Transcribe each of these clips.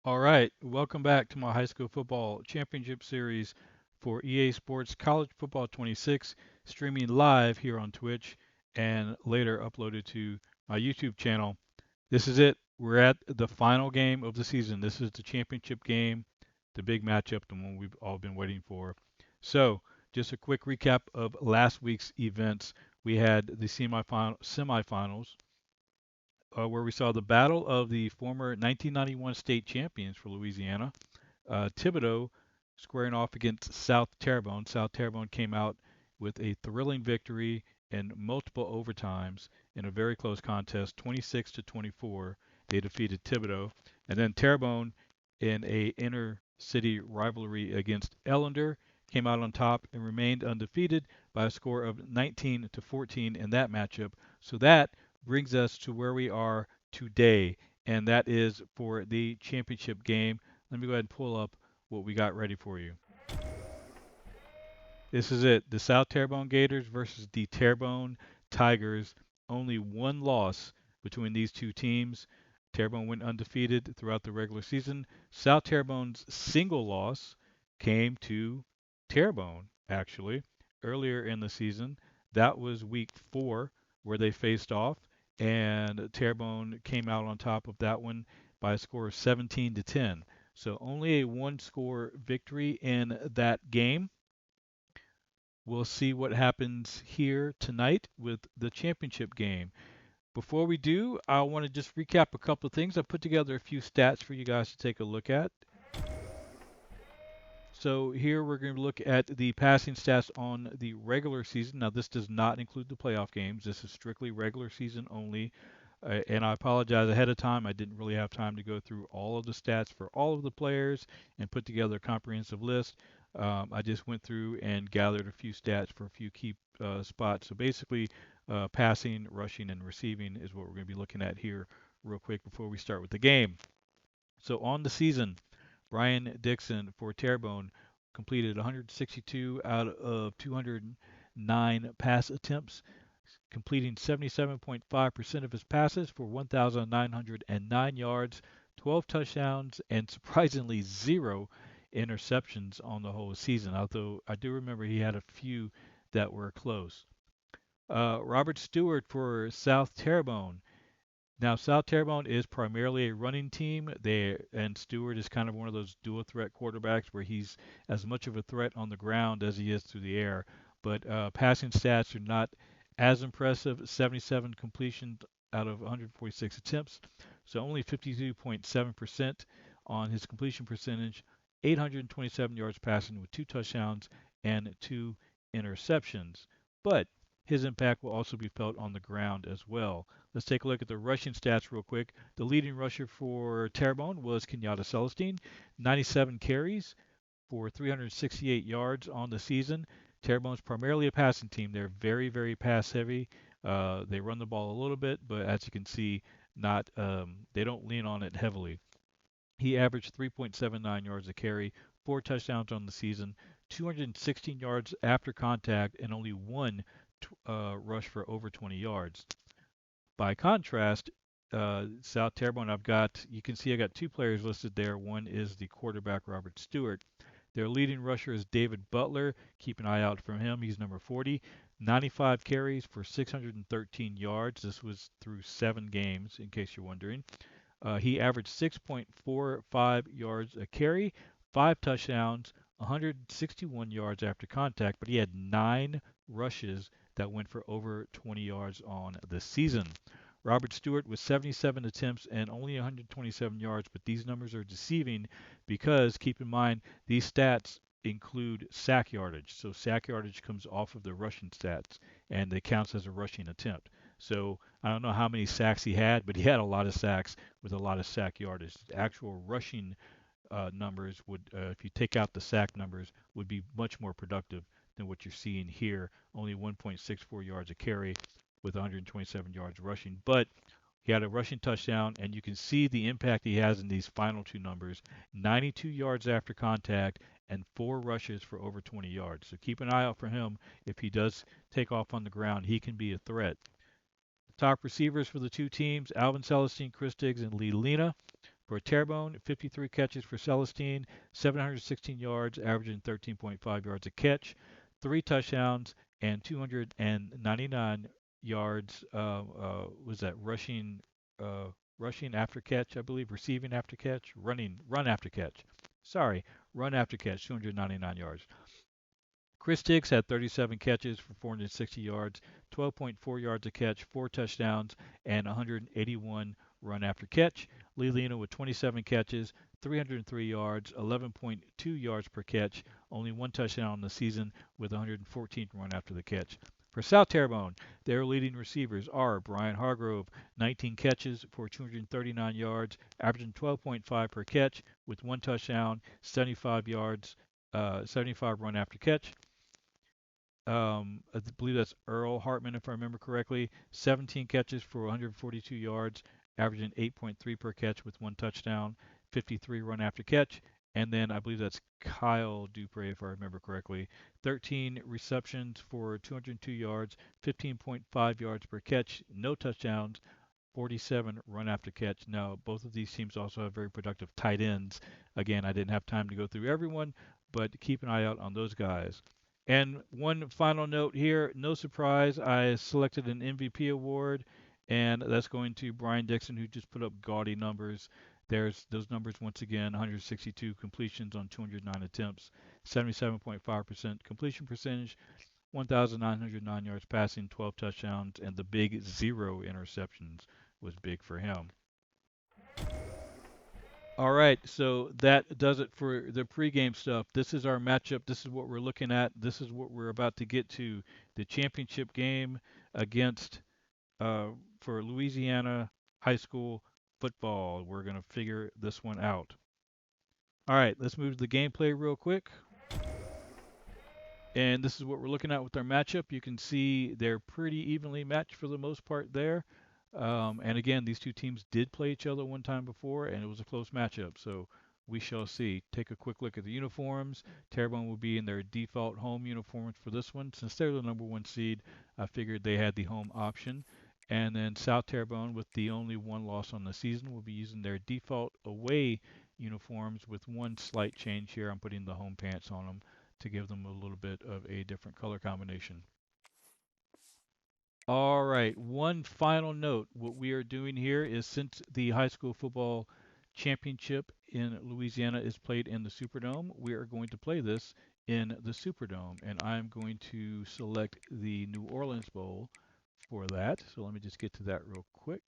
All right, welcome back to my high school football championship series for EA Sports College Football 26, streaming live here on Twitch and later uploaded to my YouTube channel. This is it. We're at the final game of the season. This is the championship game, the big matchup, the one we've all been waiting for. So, just a quick recap of last week's events. We had the semifinals where we saw the battle of the former 1991 state champions for Louisiana, Thibodeau squaring off against South Terrebonne. South Terrebonne came out with a thrilling victory in multiple overtimes in a very close contest, 26 to 24. They defeated Thibodeau, and then Terrebonne in a inner city rivalry against Ellender came out on top and remained undefeated by a score of 19 to 14 in that matchup. So that brings us to where we are today, and that is for the championship game. Let me go ahead and pull up what we got ready for you. This is it. The South Terrebonne Gators versus the Terrebonne Tigers. Only one loss between these two teams. Terrebonne went undefeated throughout the regular season. South Terrebonne's single loss came to Terrebonne, actually, earlier in the season. That was week 4 where they faced off, and Terrebonne came out on top of that one by a score of 17 to 10. So only a one score victory in that game. We'll see what happens here tonight with the championship game. Before we do, I want to just recap a couple of things. I put together a few stats for you guys to take a look at. So here we're going to look at the passing stats on the regular season. Now this does not include the playoff games. This is strictly regular season only. And I apologize ahead of time. I didn't really have time to go through all of the stats for all of the players and put together a comprehensive list. I just went through and gathered a few stats for a few key spots. So basically, passing, rushing, and receiving is what we're going to be looking at here real quick before we start with the game. So on the season, Brian Dixon for Terrebonne completed 162 out of 209 pass attempts, completing 77.5% of his passes for 1,909 yards, 12 touchdowns, and surprisingly zero interceptions on the whole season. Although I do remember he had a few that were close. Robert Stewart for South Terrebonne. Now, South Terrebonne is primarily a running team. And Stewart is kind of one of those dual threat quarterbacks where he's as much of a threat on the ground as he is through the air. But passing stats are not as impressive. 77 completions out of 146 attempts, so only 52.7% on his completion percentage. 827 yards passing with 2 touchdowns and 2 interceptions. But his impact will also be felt on the ground as well. Let's take a look at the rushing stats real quick. The leading rusher for Terrebonne was Kenyatta Celestine, 97 carries for 368 yards on the season. Terrebonne's primarily a passing team. They're very, very pass heavy. They run the ball a little bit, but as you can see, not they don't lean on it heavily. He averaged 3.79 yards a carry, 4 touchdowns on the season, 216 yards after contact, and only one rush for over 20 yards. By contrast, South Terrebonne, you can see I got two players listed there. One is the quarterback, Robert Stewart. Their leading rusher is David Butler. Keep an eye out for him. He's number 40. 95 carries for 613 yards. This was through 7 games, in case you're wondering. He averaged 6.45 yards a carry, 5 touchdowns, 161 yards after contact, but he had 9 rushes that went for over 20 yards on the season. Robert Stewart with 77 attempts and only 127 yards, but these numbers are deceiving because keep in mind these stats include sack yardage. So sack yardage comes off of the rushing stats and it counts as a rushing attempt. So I don't know how many sacks he had, but he had a lot of sacks with a lot of sack yardage. The actual rushing numbers would, if you take out the sack numbers, would be much more productive than what you're seeing here. Only 1.64 yards a carry with 127 yards rushing, but he had a rushing touchdown, and you can see the impact he has in these final two numbers: 92 yards after contact and 4 rushes for over 20 yards. So keep an eye out for him. If he does take off on the ground, he can be a threat. Top receivers for the two teams: Alvin Celestine, Chris Diggs, and Lee Lena. For Terrebonne, 53 catches for Celestine, 716 yards, averaging 13.5 yards a catch, 3 touchdowns, and 299 yards. Was that rushing? Rushing after catch, I believe, receiving after catch, run after catch. Sorry, run after catch, 299 yards. Chris Diggs had 37 catches for 460 yards, 12.4 yards a catch, 4 touchdowns, and 181 run after catch. Lee Lena with 27 catches, 303 yards, 11.2 yards per catch, only 1 touchdown on the season with 114 run after the catch. For South Terrebonne, their leading receivers are Brian Hargrove, 19 catches for 239 yards, averaging 12.5 per catch with 1 touchdown, 75 yards, 75 run after catch. I believe that's Earl Hartman, if I remember correctly. 17 catches for 142 yards, averaging 8.3 per catch with 1 touchdown, 53 run after catch. And then I believe that's Kyle Dupre, if I remember correctly. 13 receptions for 202 yards, 15.5 yards per catch, no touchdowns, 47 run after catch. Now, both of these teams also have very productive tight ends. Again, I didn't have time to go through everyone, but keep an eye out on those guys. And one final note here, no surprise, I selected an MVP award, and that's going to Brian Dixon, who just put up gaudy numbers. There's those numbers once again: 162 completions on 209 attempts, 77.5% completion percentage, 1,909 yards passing, 12 touchdowns, and the big 0 interceptions was big for him. All right, so that does it for the pregame stuff. This is our matchup. This is what we're looking at. This is what we're about to get to. The championship game against for Louisiana high school football. We're going to figure this one out. All right, let's move to the gameplay real quick. And this is what we're looking at with our matchup. You can see they're pretty evenly matched for the most part there. And again, these two teams did play each other one time before, and it was a close matchup. So we shall see. Take a quick look at the uniforms. Terrebonne will be in their default home uniforms for this one. Since they're the #1 seed, I figured they had the home option. And then South Terrebonne, with the only one loss on the season, will be using their default away uniforms with one slight change here. I'm putting the home pants on them to give them a little bit of a different color combination. All right, one final note. What we are doing here is, since the high school football championship in Louisiana is played in the Superdome, we are going to play this in the Superdome. And I'm going to select the New Orleans Bowl for that. So let me just get to that real quick.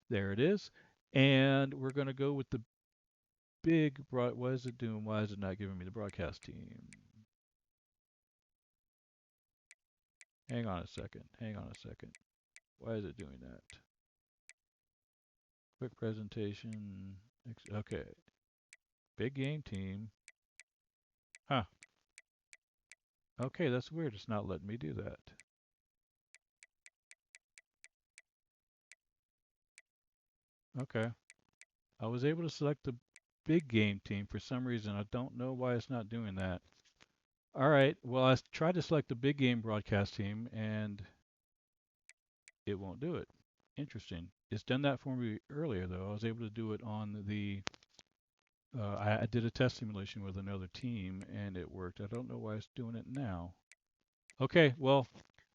There it is. And we're going to go with the big what is it doing? Why is it not giving me the broadcast team? Hang on a second. Hang on a second. Why is it doing that? Quick presentation. Okay. Big game team. Huh. Okay, that's weird. It's not letting me do that. Okay. I was able to select the big game team for some reason. I don't know why it's not doing that. All right. Well, I tried to select the big game broadcast team, and it won't do it. Interesting. It's done that for me earlier, though. I was able to do it on the I did a test simulation with another team, and it worked. I don't know why it's doing it now. Okay, well,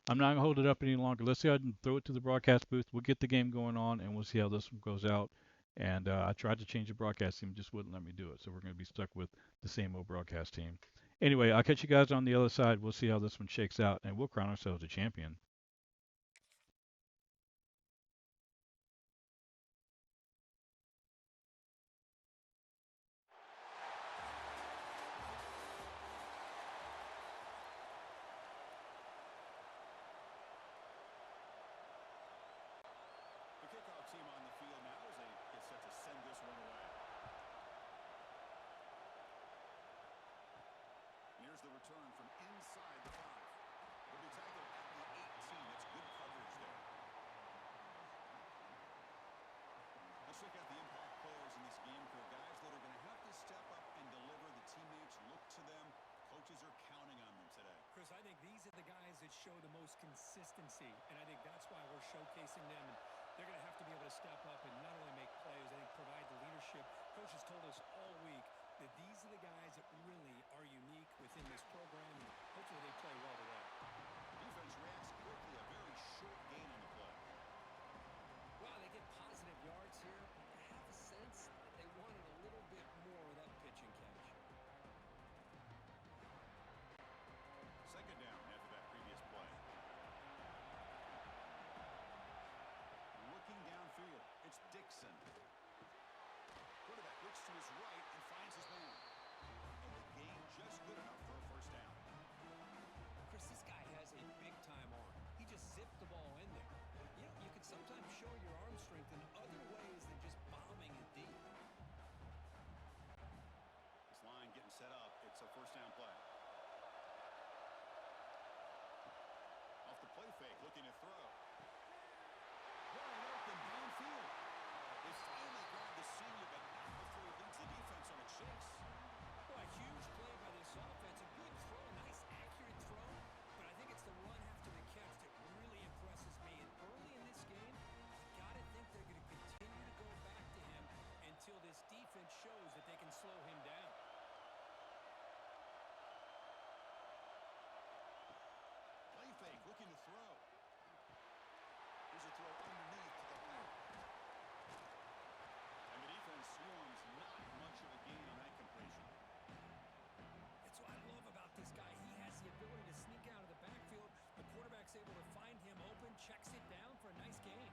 I'm not going to hold it up any longer. Let's go ahead and throw it to the broadcast booth. We'll get the game going on, and we'll see how this one goes out. And I tried to change the broadcast team, just wouldn't let me do it. So we're going to be stuck with the same old broadcast team. Anyway, I'll catch you guys on the other side. We'll see how this one shakes out, and we'll crown ourselves a champion. The return from inside the 5. They'll be tackled at the 18. That's good coverage there. Let's check out the impact players in this game, Kirk. Guys that are going to have to step up and deliver. The teammates look to them. Coaches are counting on them today. Chris, I think these are the guys that show the most consistency, and I think that's why we're showcasing them. And they're going to have to be able to to step up and not only make plays, I think provide the leadership. Coach has told us all week that these are the guys that really are unique within this program, and hopefully they play well today. Defense reacts quickly. A very short gain on the play. Well, they get positive yards here. I have a sense that they wanted a little bit more of that pitch and catch. Second down after that previous play. Looking downfield, it's Dixon. Quarterback looks to his right and finds his man. And the gain just good enough for a first down. Chris, this guy has a big-time arm. He just zipped the ball in there. You know, you can sometimes show your arm strength in other ways than just bombing it deep. This line getting set up. It's a first down play. Off the play fake, looking to throw. Wide open downfield. They finally grabbed the senior, but not before he leads the defense on a chase. Well, a huge play by this offense. A good throw, nice accurate throw. But I think it's the run after the catch that really impresses me. And early in this game, you got to think they're going to continue to go back to him until this defense shows that they can slow him down. Play fake, looking to throw. Here's a throw underneath to the right. And the defense swarms, not much of a gain on that completion. That's what I love about this guy. He has the ability to sneak out of the backfield. The quarterback's able to find him open, checks it down for a nice gain.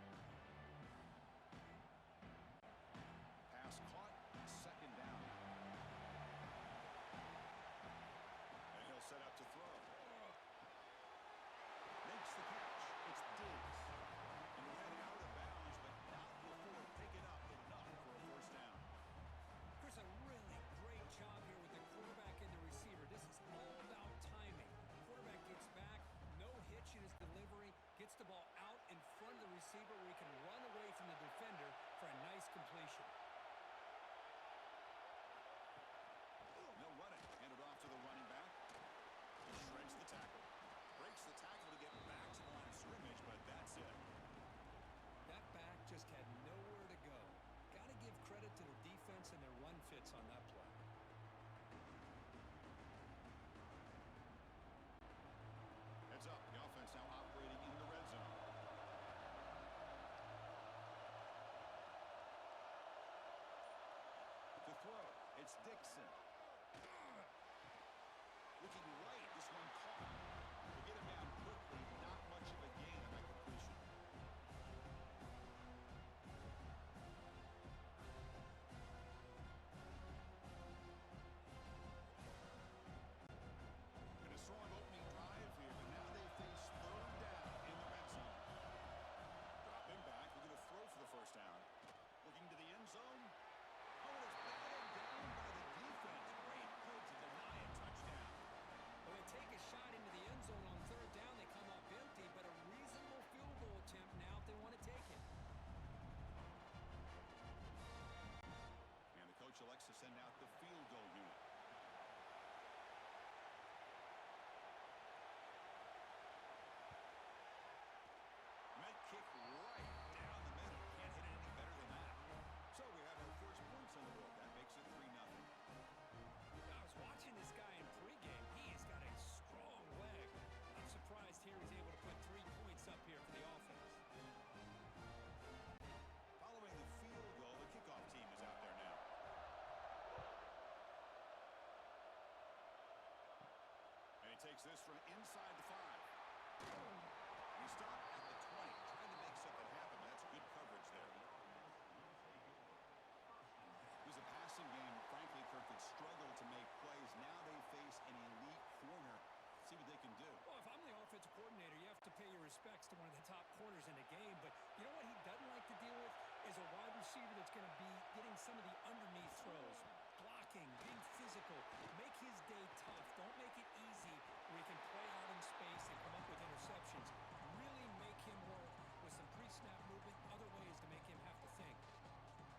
Pass caught, second down. And he'll set up to throw. Makes the catch. It's Diggs. And ran out of bounds, but not before picking up enough for a first down. Chris, a really great job here with the quarterback and the receiver. This is all about timing. Quarterback gets back, no hitch in his delivery, gets the ball out in front of the receiver where he can run away from the defender for a nice completion. No running. Handed off to the running back. He shreds the tackle. Breaks the tackle to get back to the line of scrimmage, but that's it. That back just had nowhere to go. Got to give credit to the defense and their run fits on that play. Heads up. The offense now operating in the red zone. To throw, it's Dixon. Looking right, this one caught. To get him down quickly, not much of a gain on that completion. And a strong opening drive here, but now they face third down in the red zone. Dropping back, we're going to throw for the first down. Looking to the end zone. Oh, it's batted down by the defense. Great play to deny a touchdown. Well, they take a shot into the end zone on third down. They come up empty, but a reasonable field goal attempt now if they want to take it. And the coach elects to send out the field goal unit. Might kick right down the middle. Can't hit anything better than that. So we have our first points on the board. That makes it 3-0. I was watching this guy in pregame. He has got a strong leg. I'm surprised here he's able to put 3 points up here for the offense. Following the field goal, the kickoff team is out there now. And he takes this from inside the 5. He stopped at the 20, trying to make something happen. That's good coverage there. It was a passing game. Frankly, Kirk could struggle to make plays. Now they face an elite corner. See what they can do. Well, if I'm the offensive coordinator, you have to pay your respects to one of the top corners in the game. But you know what he doesn't like to deal with is a wide receiver that's going to be getting some of the underneath throws, blocking, being physical. Make his day tough. Don't make it easy where he can play out in space and come up with interceptions. Really make him work with some pre-snap movement, other ways to make him have to think.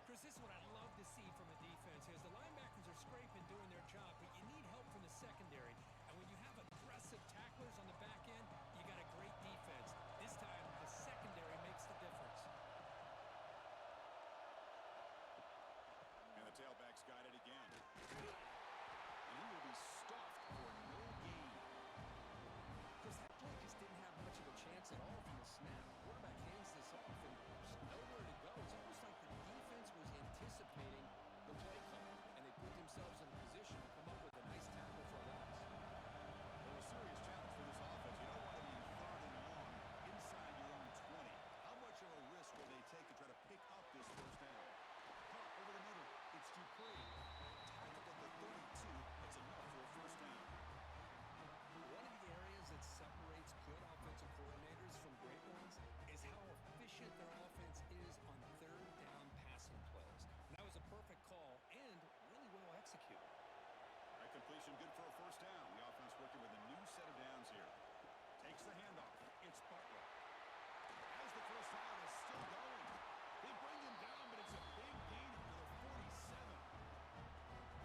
Chris, this is what I love to see from a defense is the linebackers are scraping, doing their job, but you need help from the secondary. And when you have aggressive tacklers on the back end, you got a great defense. This time, the secondary makes the difference. completion, good for a first down. The offense working with a new set of downs here. Takes the handoff. It's Butler. As the first down is still going. They bring him down, but it's a big gain to the 47.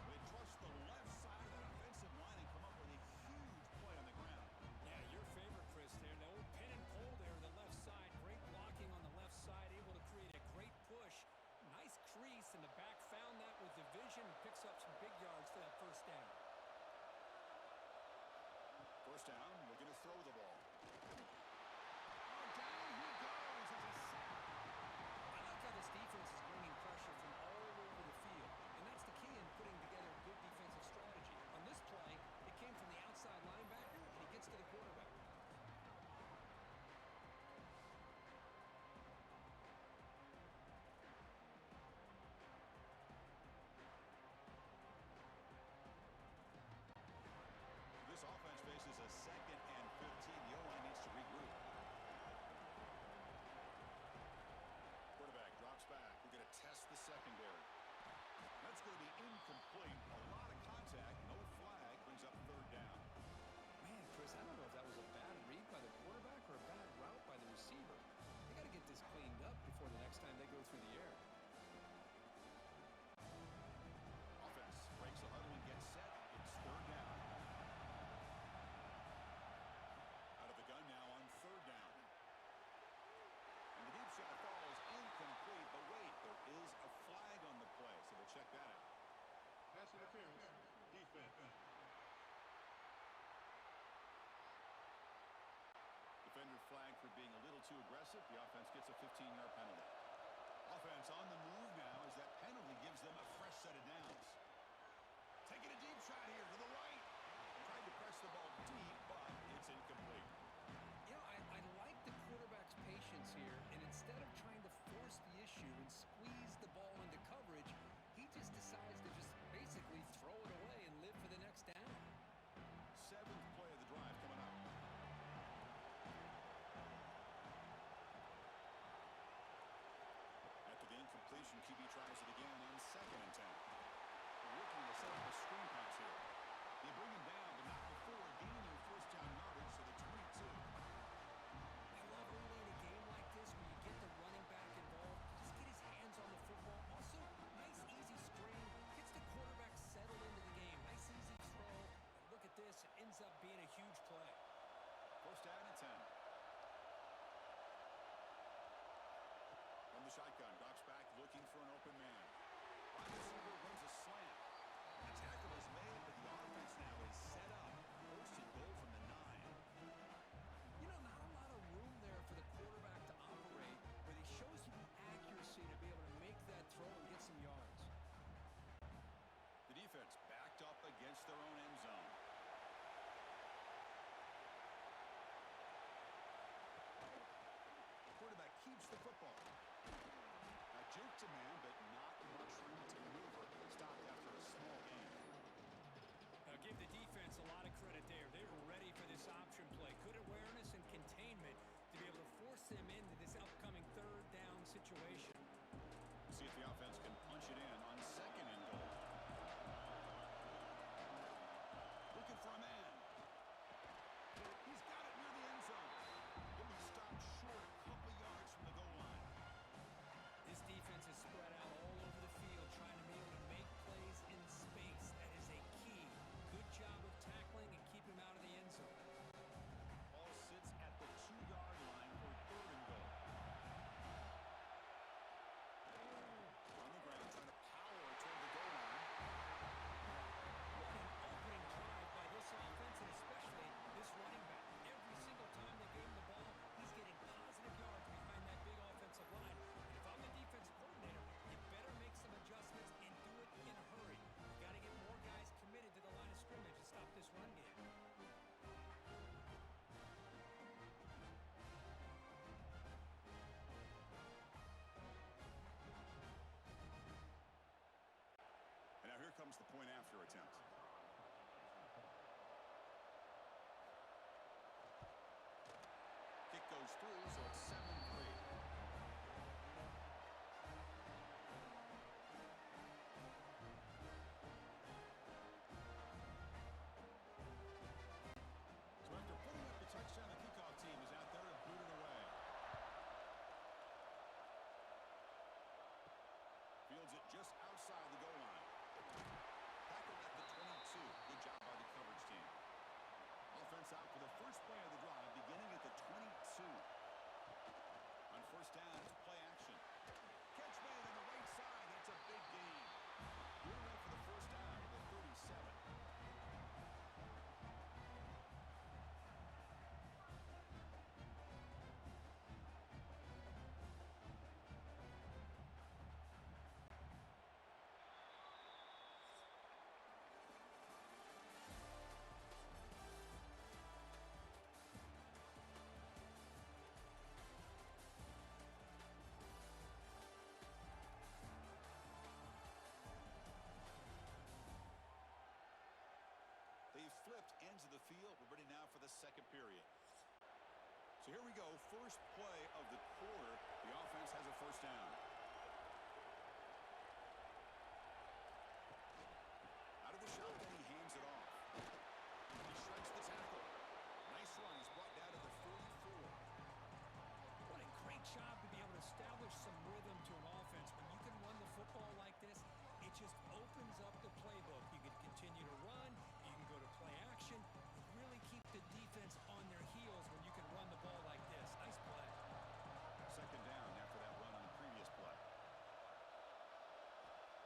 They trust the left side of that offensive line and come up with a huge play on the ground. Yeah, your favorite, Chris, there. The old pin and pull there on the left side. Great blocking on the left side, able to create a great push. Nice crease, and the back found that with the vision and picks up some big yards for that first down. First down, looking to throw the ball. Oh, down he goes as a sack. I like how this defense is bringing pressure from all over the field, and that's the key in putting together a good defensive strategy. On this play, it came from the outside linebacker, and he gets to the quarterback. This offense faces a 2nd and 15. The O-line needs to regroup. Quarterback drops back. We're going to test the secondary. That's going to be incomplete. A lot of contact. No flag. Brings up third down. Man, Chris, I don't know if that was a bad read by the quarterback or a bad route by the receiver. They got to get this cleaned up before the next time they go through the air. Offense breaks a huddle and gets set. It's third down. Out of the gun now on third down. And the deep shot falls incomplete. But wait, there is a flag on the play, so we'll check that out. Pass interference, defense. Defender flagged for being a little too aggressive. The offense gets a 15-yard penalty. Offense on the move now as that penalty gives them a fresh set of downs. Taking a deep shot here to the right. Tried to press the ball deep, but it's incomplete. You know, I like the quarterback's patience here, and instead of trying to force the issue and squeeze the ball into coverage, he just decides to just basically throw it away and live for the next down. 7th play of the drive coming up. After the incompletion, QB tries it again on 2nd and 10. They're looking to set up a screen pass here. They bring him down, but not before gaining first down yardage to the 22. I love early in a game like this when you get the running back involved. Just get his hands on the football. Also, nice easy screen. Gets the quarterback settled into the game. Nice easy throw. And look at this. It ends up being a huge play. First down and 10. From the shotgun, drops back looking for an open man. Wide receiver runs a slant. The tackle is made, but the offense now is set up. First and goal from the 9. You know, not a lot of room there for the quarterback to operate, but he shows you the accuracy to be able to make that throw and get some yards. The defense backed up against their own end zone. The quarterback keeps the football. Now juke to man, but not much room to maneuver. Stopped after a small gain. Now give the defense a lot of credit there. They were ready for this option play. Good awareness and containment to be able to force them into this upcoming third down situation. See if the offense can punch it in on 2nd and goal. Looking for a man. He's got it near the end zone. He'll be stopped short a couple yards from the goal line. This defense is spread out all over the field, trying to be able to make plays in space. That is a key. Good job of tackling and keep him out of the end zone. Ball sits at the 2-yard line for third and goal. On the ground, trying to power toward the goal line. What an opening drive by this offense, and especially this running back. Every single time they gave him the ball, he's getting positive yards behind that big offensive line. And if I'm the defensive coordinator, you better make some adjustments and do it in a hurry. You got to get more guys committed to the line of scrimmage to stop this run game. And now here comes the point after attempt. Kick goes through, so it's 7-3. just outside the goal line. Tackled at the 22. Good job by the coverage team. Offense out for the first play of the drive, beginning at the 22. On first down, it's play action. Catch made on the right side. That's a big gain. Good enough for the first down at the 37. They've flipped ends of the field. We're ready now for the second period. So here we go. First play of the quarter. The offense has a first down. Out of the shotgun, he hands it off. He shreds the tackle. Nice run. He's brought down to the 44. What a great job to be able to establish some rhythm to an offense. When you can run the football like this, it just opens up the playbook. You can continue to run. You can go to play action. And really keep the defense on their heels when you can run the ball like this. Nice play. Second down after that run on the previous play.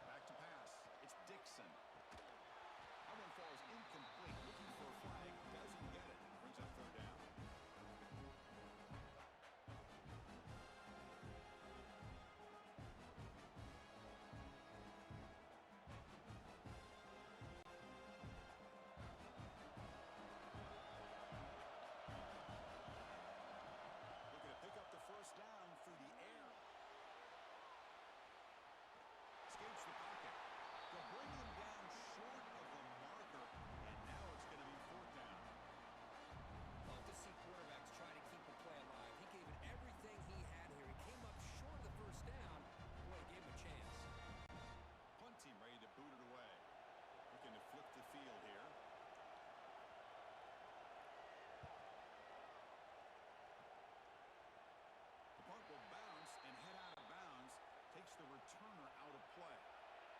Back to pass. It's Dixon. That one falls incomplete. Looking for a flag. Doesn't get it. Brings up third down. First down through the air. Escapes the pocket. They'll bring him down short of the marker, and now it's going to be fourth down. Love to see quarterbacks try to keep the play alive. He gave it everything he had here. He came up short of the first down. Boy, he gave him a chance. Punt team ready to boot it away. Looking to flip the field here. Punt will bounce and head out of bounds. Takes the returner out of play.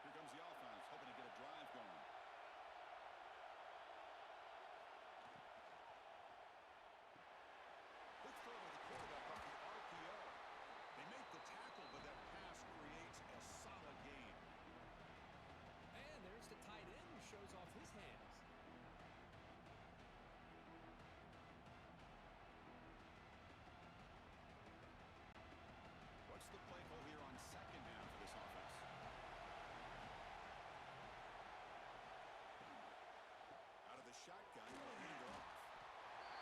Here comes the offense, hoping to get a drive going. Quick throw to the quarterback off the RPO. They make the tackle, but that pass creates a solid gain. And there's the tight end who shows off his hands. What's the play call here on second down for this offense? Out of the shotgun, he'll hand it off.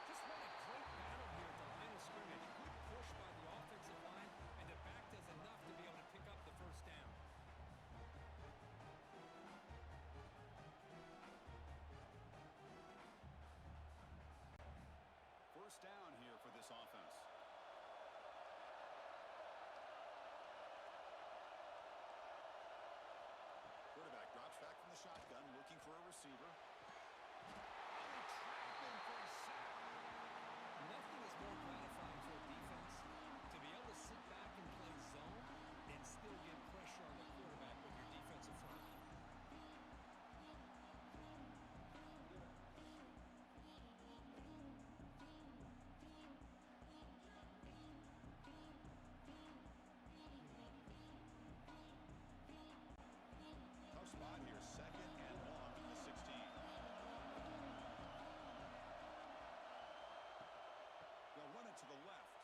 Just what a great battle here at the line of scrimmage. Good push by the offensive line, and the back does enough to be able to pick up the first down. First down here for this offense. Quarterback drops back from the shotgun, looking for a receiver. Oh, trapped him for a sack. Nothing is more gratifying for a defense to be able to sit back and play zone and still get pressure on the quarterback with your defensive front. Spot here, second and long from the 16. They'll run it to the left.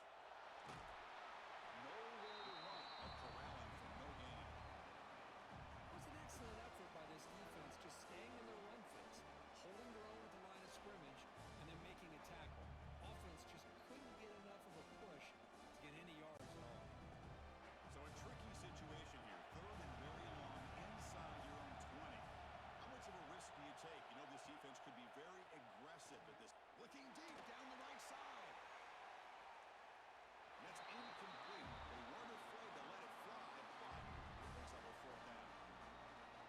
Nowhere to run, but corralling for no gain. It was an excellent effort by this defense, just staying in their run fits, holding their own at the line of scrimmage, and then making a tackle. Offense just couldn't get enough of a push to get any yards at all. So a tricky situation here. Third and very long inside your own 20. How much of a risk do you take? You know this defense could be very aggressive at this. Looking deep down the right side. And that's incomplete. They weren't afraid to let it fly, but it makes up a fourth down.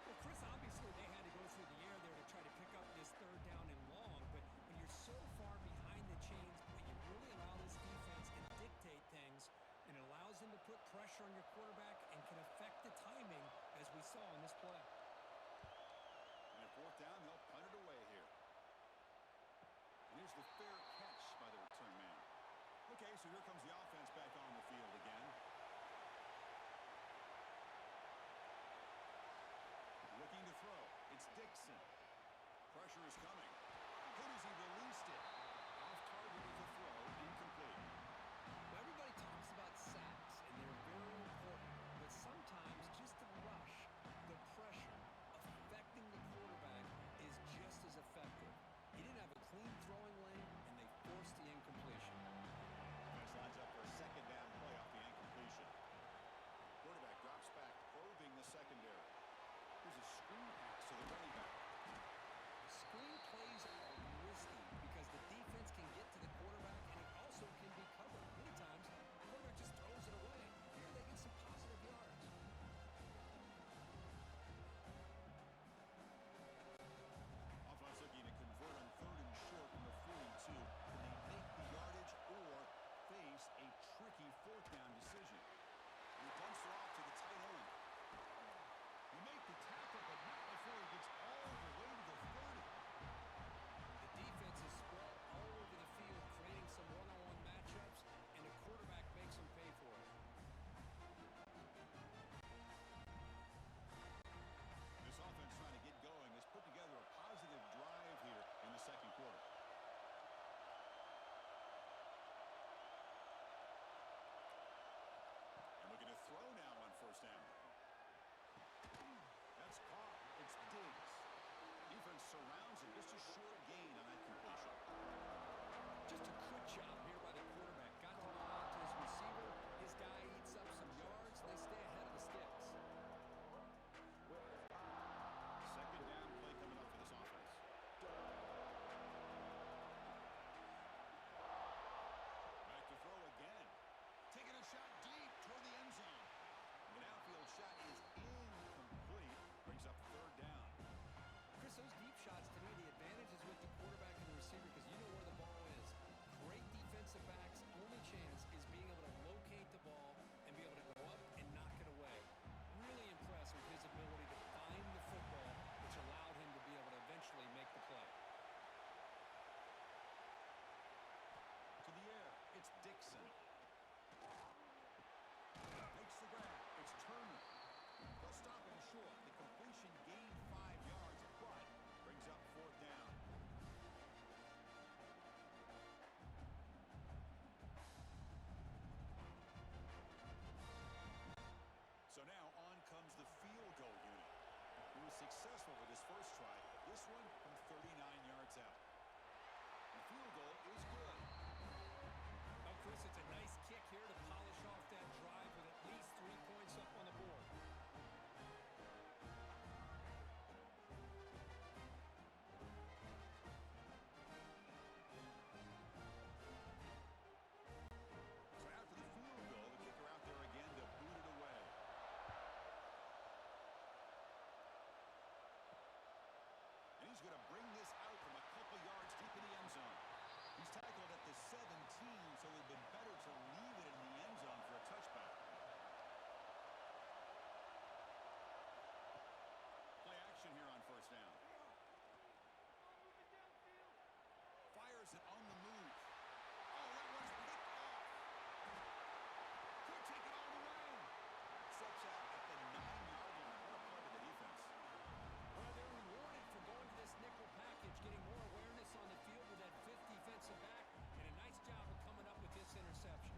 Well, Chris, obviously they had to go through the air there to try to pick up this third down and long, but when you're so far behind the chains, you really allow this defense to dictate things, and it allows them to put pressure on your quarterback and can affect the timing as we saw in this play. And at fourth down, they'll punt it away here. And here's the fair catch by the return man. Okay, so here comes the offense back on the field again. Looking to throw. It's Dixon. Pressure is coming. Good as he released it. Off target with a throw. Incomplete. Well, everybody talks about sacks, and they're very important. But sometimes just the rush, the pressure, affecting the quarterback is just as effective. He didn't have a clean throwing lane, and they forced the incompletion. Defense lines up for a second down play off the incompletion. Quarterback drops back, probing the secondary. Here's a screen pass to the running back. Screen plays are risky because the defense can get to the quarterback, and it also can be covered. Many times, the quarterback just throws it away. Here they get some positive yards. Offense looking to convert on third and short from the 42. Can they make the yardage or face a tricky fourth down decision? And he dumps it off to the tight end. You make the tackle, but not before he gets all the way to the 30. The defense is spread all over the field, creating some one-on-one matchups, and the quarterback makes them pay for it. This offense trying to get going has put together a positive drive here in the second quarter. And looking to throw now on first down. That's caught. It's Diggs. Defense surrounds him. Just a short gain on that completion. Just a good job here by the quarterback. Got the ball out to his receiver. His guy eats up some yards. They stay ahead of the sticks. Second down play coming up for this offense. Back to throw again. Taking a shot deep toward the end zone. The outfield shot is incomplete. Brings up third down. Chris, those deep shots, to me, the advantage is with the quarterback and the receiver because you know where the ball is. Great defensive backs, only chance is being able to locate the ball and be able to go up and knock it away. Really impressed with his ability to find the football, which allowed him to be able to eventually make the play. To the air, it's Dixon. Makes the grab. It's Turner. They'll stop him short. The completion gained 5 yards, but brings up fourth down. So now on comes the field goal unit. He was successful with his first try. This one from 39 yards out. The field goal is good. Well, Chris, it's a nice kick here to polish off that drive with at least 3 points up on the board. So after the field goal, the kicker out there again to boot it away. And he's going to bring this out from a couple yards deep in the end zone. He's tackled at the 17, so it would have been better to leave it in the end zone for a touchback. Play action here on first down. Fires it on the move. Oh, that one's picked off. Could take it all the way. Steps out at the 9-yard line. What a play by the defense. Well, they're rewarded for going to this nickel package, getting more awareness on the field with that fifth defensive back, and a nice job of coming up with this interception.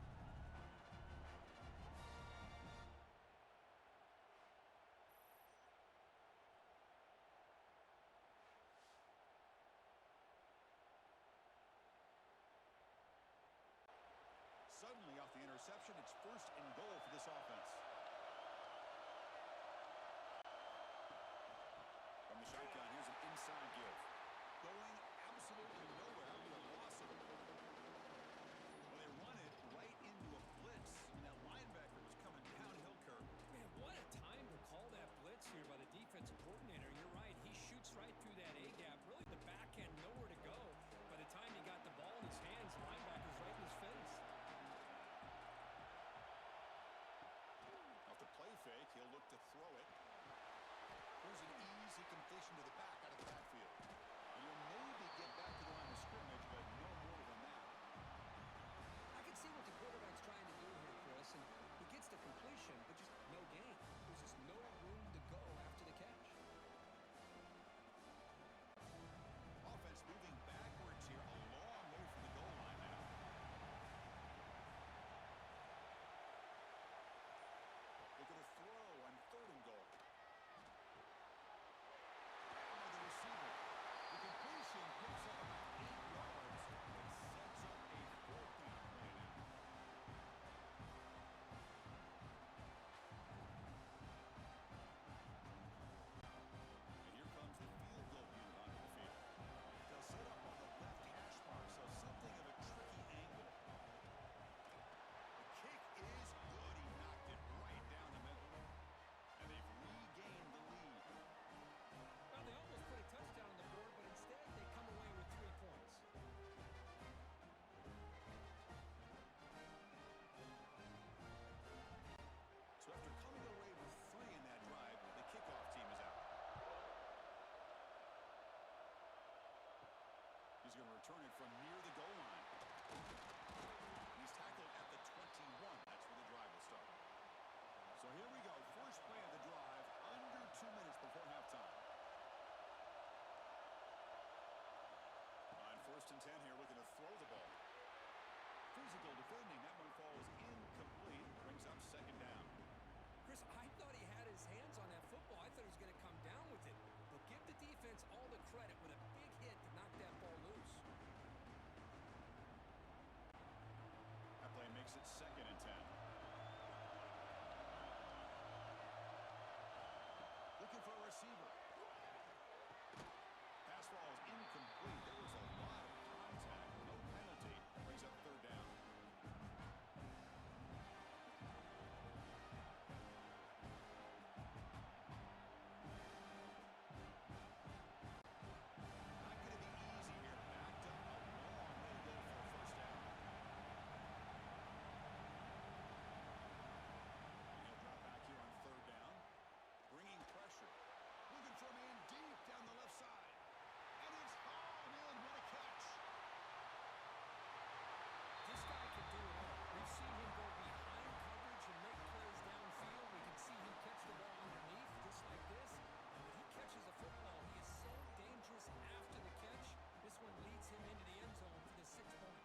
Suddenly off the interception, it's first and goal for this offense. From the shotgun, here's an inside give. Going absolutely nowhere after a loss of it. Well, they run it right into a blitz. And that linebacker was coming downhill curve. Man, what a time to call that blitz here by the defensive coordinator. You're right. He shoots right through that A-gap. Really, the back end nowhere to go. By the time he got the ball in his hands, the linebacker's right in his face. Off the play fake, he'll look to throw it. Here's an easy completion to the back out of the backfield. You'll maybe get back to the line of scrimmage, but no more than that. I can see what the quarterback's trying to do here, Chris, and he gets the completion, but just no gain. There's just no room to go after the catch. Offense moving backwards here, a long way from the goal line now. They're going to throw on 3rd and goal. By the receiver. The completion picks up about 8 yards and sets up a 4th down play now. And here comes the field goal unit onto the field. They'll set up on the left hash mark, so something of a tricky angle. The kick is good. He knocked it right down the middle. And they've regained the lead. Well, they almost put a touchdown on the board, but instead they come away with 3 points. So after coming away with 3 in that drive, the kickoff team is out. He's going to return it from near the goal line. He's tackled at the 21. That's where the drive will start. So here we go. First play of the drive, under 2 minutes before halftime. On 1st and 10 here, looking to throw the ball. Physical defending. That one falls incomplete. Brings up 2nd down. Chris, I thought he had his hands on that football. I thought he was going to come down with it. But give the defense all the credit with a big hit to knock that ball loose. That play makes it 2nd and 10. Looking for a receiver. Pass ball is incomplete. There was a lot of contact. No penalty. Brings up 3rd down. Not going to be easy here. Backed up a long way to go for a 1st down. And he'll drop back here on 3rd down. Bringing pressure. Looking for a man deep down the left side. And it's hauled in. What a catch. This guy can do it all. We've seen him go behind coverage and make plays downfield. We can see him catch the ball underneath, just like this. And when he catches a football, he is so dangerous after the catch. This one leads him into the end zone for the 6 points.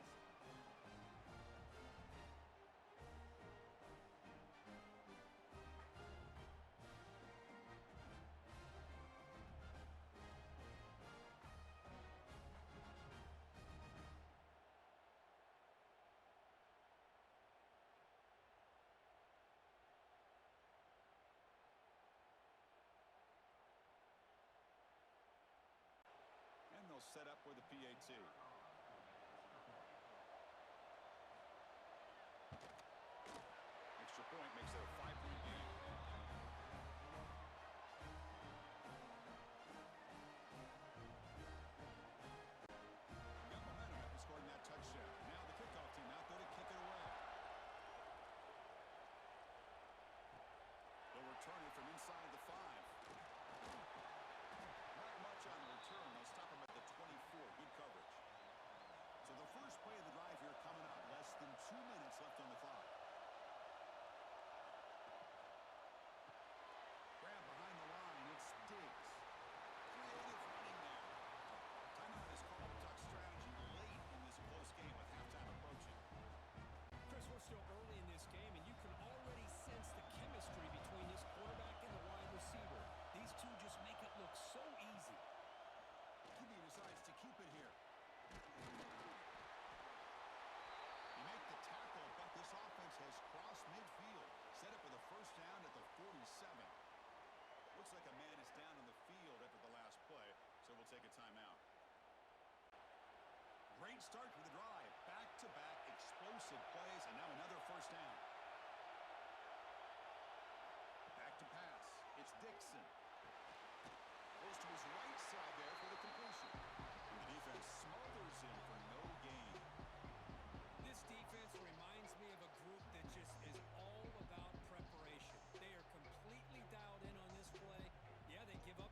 And they'll set up for the PAT. Extra point makes it a 5-point game. Got momentum after scoring that touchdown. Now the kickoff team out there to kick it away. They'll return it from inside the 5. Not much on the return. They'll stop him at the 24. Good coverage. So the first play of the drive here coming up. Less than 2 minutes left on the clock. Grab behind the line. It's Diggs. Creative running there. Timeout is called. Duck strategy late in this close game with halftime approaching. Chris, we're still early in this game, and you can already sense the chemistry between this quarterback and the wide receiver. These two just make it look so easy. QB decides to keep it here. You make the tackle, but this offense has crossed midfield. Set up for the 1st down at the 47. Looks like a man is down on the field after the last play, so we'll take a timeout. Great start to the drive. Back-to-back explosive plays, and now another 1st down. Back to pass. It's Dixon. Goes to his right side there for the completion. And the defense smothers him for no gain. This defense reminds me of a group that just is all about preparation. They are completely dialed in on this play. Yeah, they give up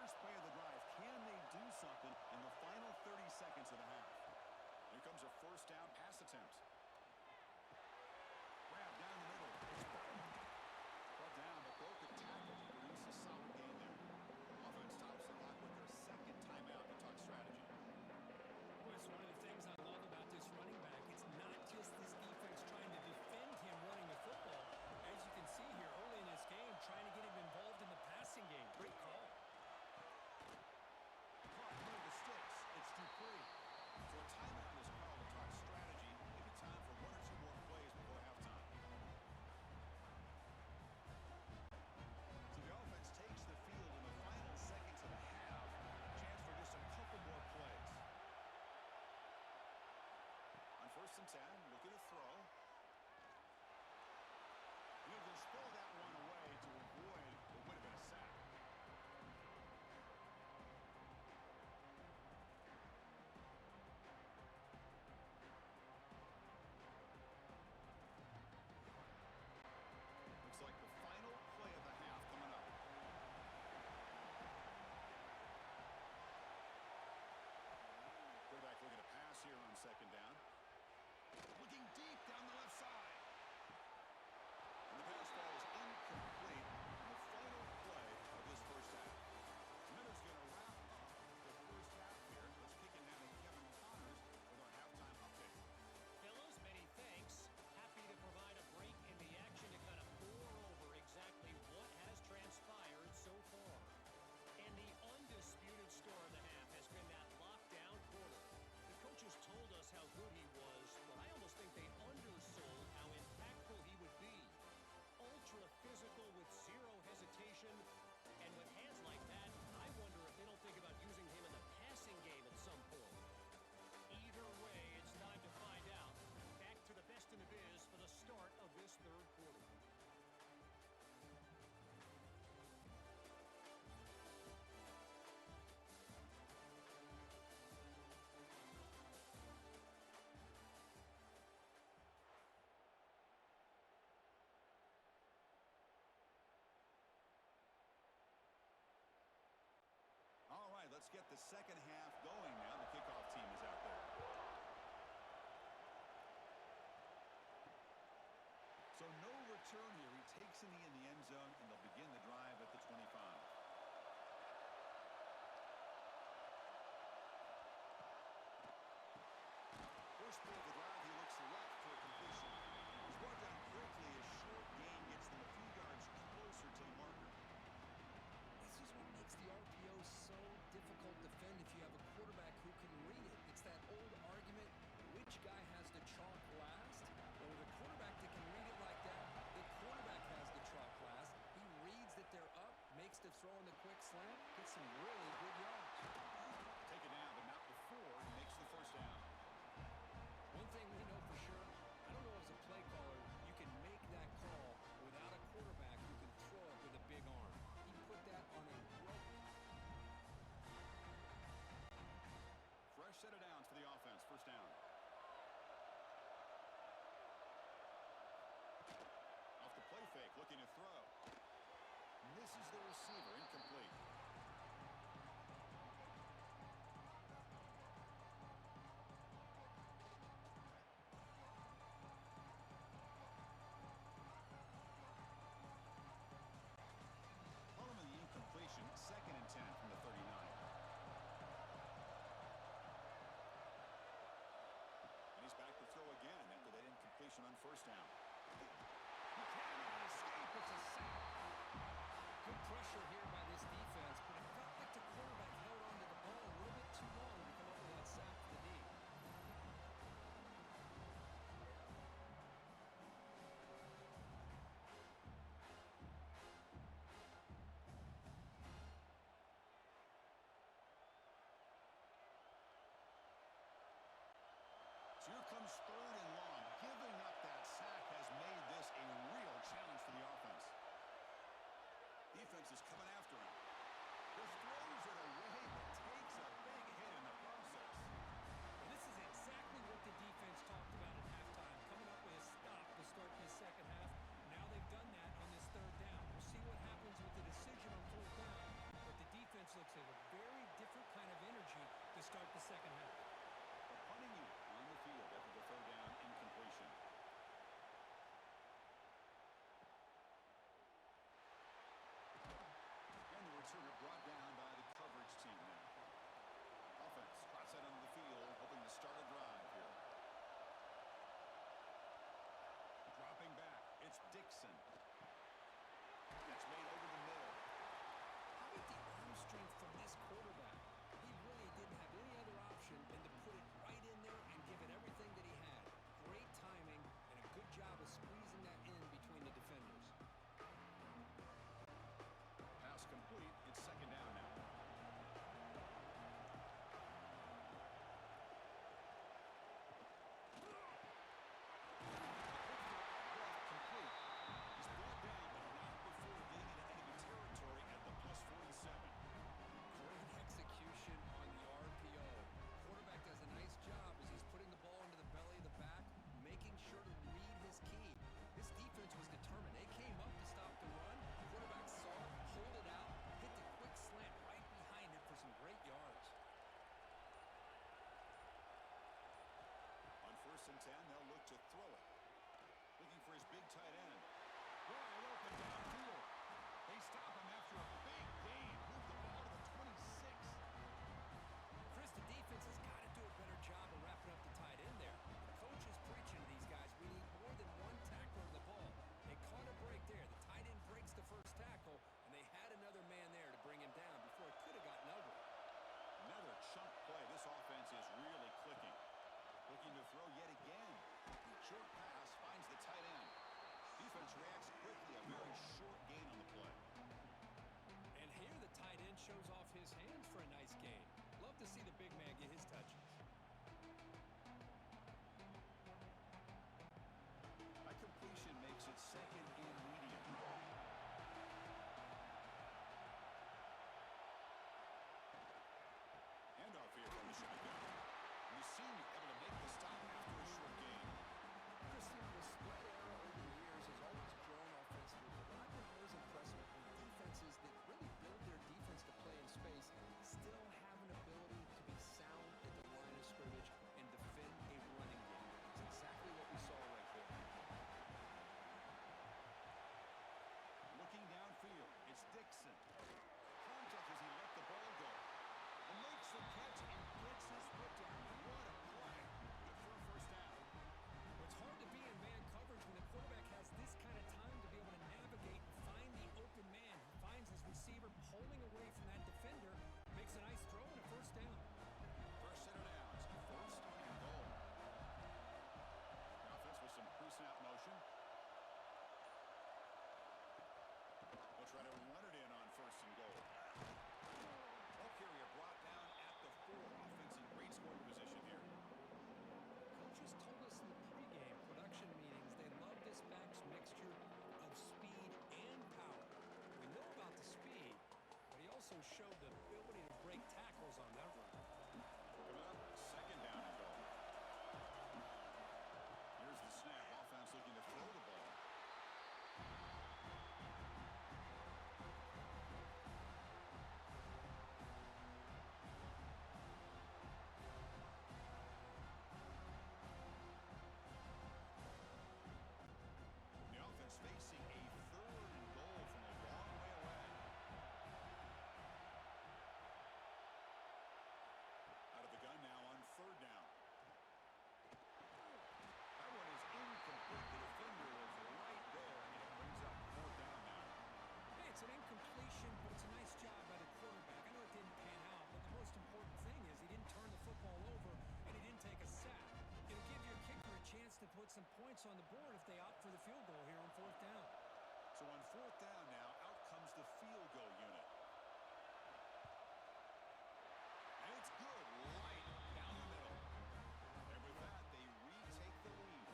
first play of the drive. Can they do something in the final 30 seconds of the half? Here comes a first down pass attempt. Grab down the middle. Brought down, but broke a tackle to produce a solid gain there. Offense tops the clock with their second timeout to talk strategy. Well, it's one of the things I love about this running back. It's not just this defense trying to defend him running the football. As you can see here early in this game, trying to get him involved in the passing game. Great call. Caught near the sticks. It's Dupree. So a timeout is called to talk strategy. Maybe time for one or two more plays before halftime. So the offense takes the field in the final seconds of the half. Chance for just a couple more plays. On 1st and 10, looking to throw. He'll just throw that one away to avoid what would have been a sack. Looks like the final play of the half coming up. Quarterback looking to pass here on 2nd down. Looking deep down the left side. And the pass ball is incomplete on the final play of this first half. Miller's going to wrap up the first half here. Let's kick it down to Kevin Connors with our halftime update. Fellows, many thanks. Happy to provide a break in the action to kind of pour over exactly what has transpired so far. And the undisputed star of the half has been that lockdown quarter. The coaches told us how good he was, but I almost think they undersold how impactful he would be. Ultra physical with zero hesitation, and with hands like that, I wonder if they don't think about using him in the passing game at some point. Either way, it's time to find out. Back to the best in the biz for the start of this 3rd quarter. All right, let's get the second half going now. The kickoff team is out there. So no return here. He takes it in the end zone, and they'll begin the drive at the 25. First play of the drive, he looks left for a completion. He's brought down quickly. A short gain gets them a few yards closer to the marker. This is what makes the RPO so difficult to defend if you have a quarterback who can read it. It's that old argument, which guy has the chalk last? Well, with a quarterback that can read it like that, the quarterback has the chalk last. He reads that they're up, makes the throw in the quick slant, gets some really good yards. Take it down, but not before he makes the first down. One thing we know for sure, I don't know as a play caller, you can make that call without a quarterback who can throw it with a big arm. He put that on a rope. Fresh set of downs for the offense. First down. Off the play fake, looking to throw. Misses the receiver, incomplete. Following the incompletion, 2nd and 10 from the 39. And he's back to throw again after that incompletion on first down. He cannot escape. It's a sack. Good pressure here by this defense, but it felt like the quarterback held on to the ball a little bit too long to come up with that sack for the D. So here comes 3rd and long. Giving up that sack has made this a real challenge for the offense. Defense is coming after him. Just throws it away, but takes a big hit in the process. And this is exactly what the defense talked about at halftime, coming up with a stop to start this second half. Now they've done that on this 3rd down. We'll see what happens with the decision on 4th down, but the defense looks as shows off his hands for a nice gain. Love to see the big man get his touches. That completion makes it second and medium. Handoff here from the shotgun. We seem able to make the stop after a short game. Christian, the spread era over the years has always grown offensively, but what I've been always impressed with defenses that really build their defense to play in space still have an ability to be sound at the line of scrimmage and defend a running game. It's exactly what we saw right there. Looking downfield, it's Dixon. Contact as he let the ball go. And makes the catch and gets his foot down. What a play. Good for a first down. It's hard to be in man coverage when the quarterback has this kind of time to be able to navigate and find the open man. He finds his receiver pulling away from that defender, makes a nice throw and a first down. First set of downs, first and goal. The offense with some pre-snap motion. They'll try to run it in on first and goal. Ball carrier brought down at the 4. Offense in great scoring position here. Coaches told us in the pregame production meetings they love this back's mixture of speed and power. We know about the speed, but he also showed the ability to break tackles on that run. Coming up, second down and goal. Here's the snap. Offense looking to throw the ball. Facing a third and goal from a long way away. Out of the gun now on third down. That one is incomplete. The defender was right there, and it brings up fourth down now. Hey, it's an incompletion, but it's a nice job by the quarterback. I know it didn't pan out, but the most important thing is he didn't turn the football over, and he didn't take a sack. It'll give your kicker a chance to put some points on the board if they opt for the field goal here on fourth down. So on fourth down now, out comes the field goal unit. And it's good, right down the middle. And with that, they retake the lead.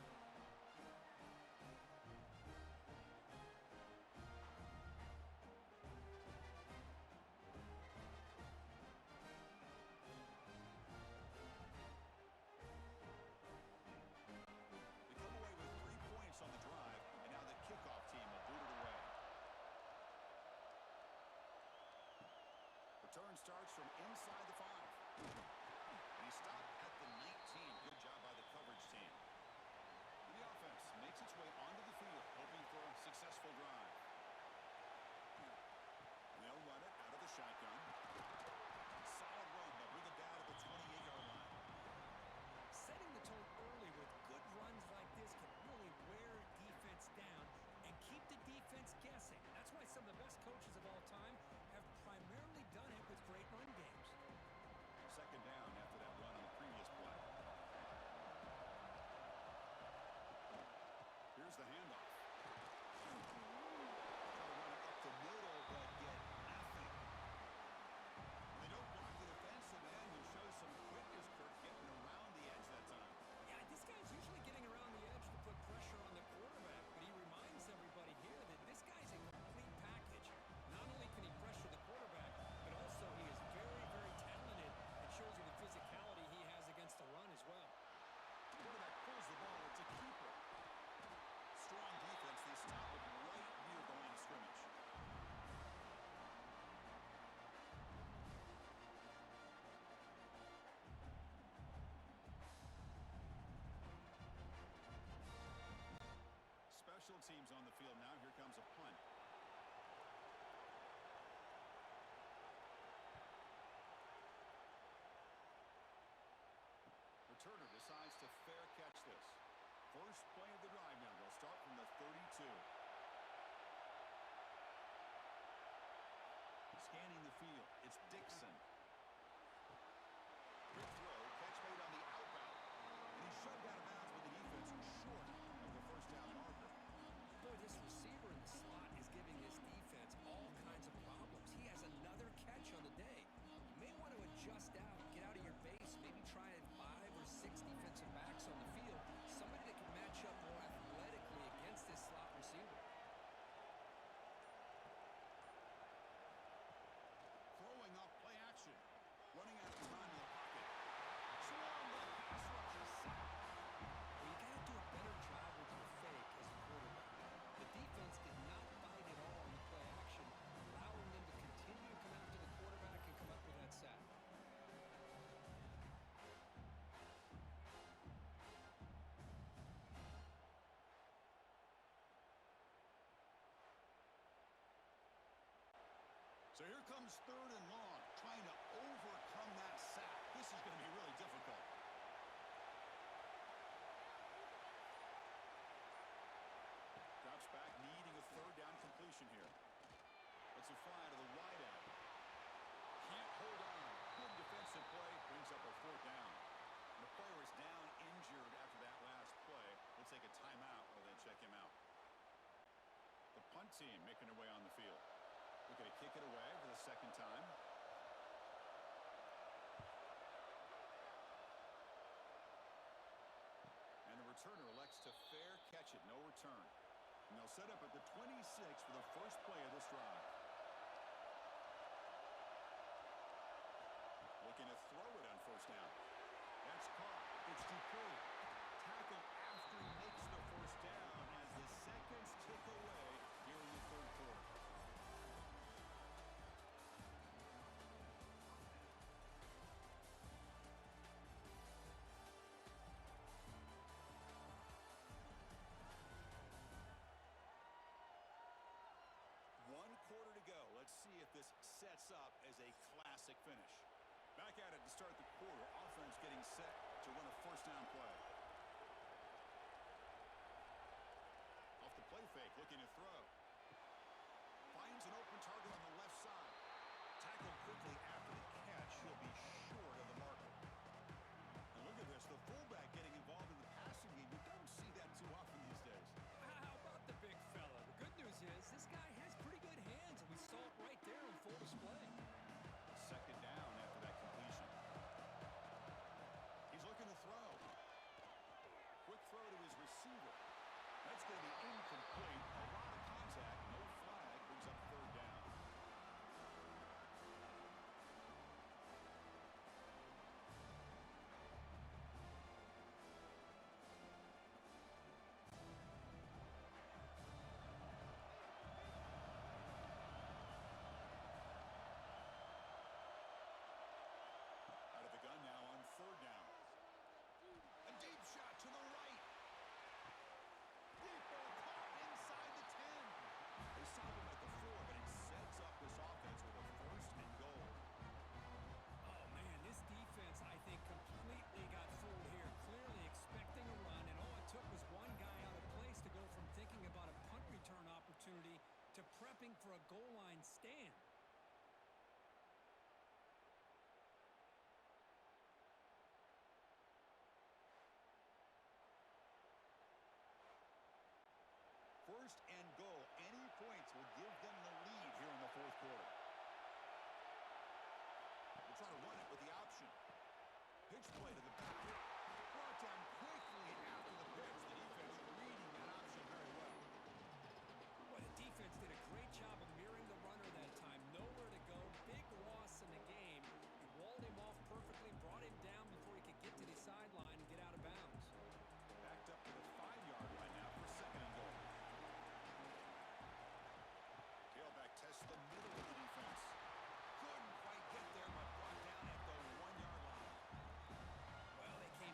They come away with 3 points on the drive, and now the kickoff team will boot it away. Return starts from inside the 5. And he stopped at the 19. Good job by the coverage team. And the offense makes its way onto the field, hoping for a successful drive. And they'll run it out of the shotgun. Solid run. They'll bring it down to the 28-yard line. Setting the tone early with good runs like this can really wear defense down and keep the defense guessing. That's why some of the best coaches of all time have primarily done it with great run games. Second down after that run on the previous play. Here's the handoff. Try to run it up the middle, but get nothing. And they don't block the defensive end, who shows some quickness, Kirk, getting around the edge that time. Yeah, this guy's usually getting around the edge to put pressure on the quarterback, but he reminds everybody here that this guy's a complete package. Not only can he pressure the quarterback, but also he is very, very talented and shows you the physicality he has against the run as well. Quarterback pulls the ball. It's a keeper. Strong defense. They stop it right near the line of scrimmage. Special teams on the field now. Here comes a punt. Returner decides to fair catch this. First play of the drive now. They'll start from the 32. Scanning the field. It's Dixon. Quick throw. Catch made on the out route. And he's shoved out of bounds with the defense short of the first down marker. Boy, this receiver in the slot is giving this defense all kinds of problems. He has another catch on the is 3rd and long. Trying to overcome that sack. This is going to be really difficult. Drops back, needing a 3rd down completion here. It's a fly to the wideout. Can't hold on. Good defensive play. Brings up a 4th down. And the player is down injured after that last play. We'll take a timeout while they check him out. The punt team making their way on the field. Looking to kick it away for the 2nd time. And the returner elects to fair catch it. No return. And they'll set up at the 26 for the first play of this drive. Looking to throw it on 1st down. That's caught. It's Dupree. Tackle after he makes the 1st down as the seconds tick away here in the 3rd quarter. One quarter to go. Let's see if this sets up as a classic finish. Back at it to start the quarter. Offense getting set to run a 1st down play. Off the play fake, looking to throw. Finds an open target on the left side. Tackled quickly after the catch. He'll be short of the marker. And look at this, the fullback getting involved in the passing game. You don't see that too often these days. How about the big fella? The good news is this guy has pretty good hands, and we saw it right there on full display. 2nd down after that completion. He's looking to throw. Quick throw to his receiver. That's going to be incomplete. A lot of contact. No flag. Brings up 3rd down. Out of the gun now on 3rd down. A deep shot to the right. Deep ball caught inside the 10. They stop him at the 4, but it sets up this offense with a 1st and goal. Oh, man, this defense, I think, completely got fooled here. Clearly expecting a run, and all it took was one guy out of place to go from thinking about a punt return opportunity to prepping for a goal line stand. First and goal. Any points will give them the lead here in the 4th quarter. They'll try to run it with the option. Pitch play to the back. Brought down quickly after the pitch. The defense reading that option very well. Well, the defense did a great job of mirroring the runner that time. Nowhere to go. Big loss in the game. He walled him off perfectly, brought him down before he could get to the sideline and get out of bounds. Backed up to the 5-yard line now for 2nd and goal. Tailback tests the middle of the defense. Couldn't quite get there, but brought down at the 1-yard line. Well, they came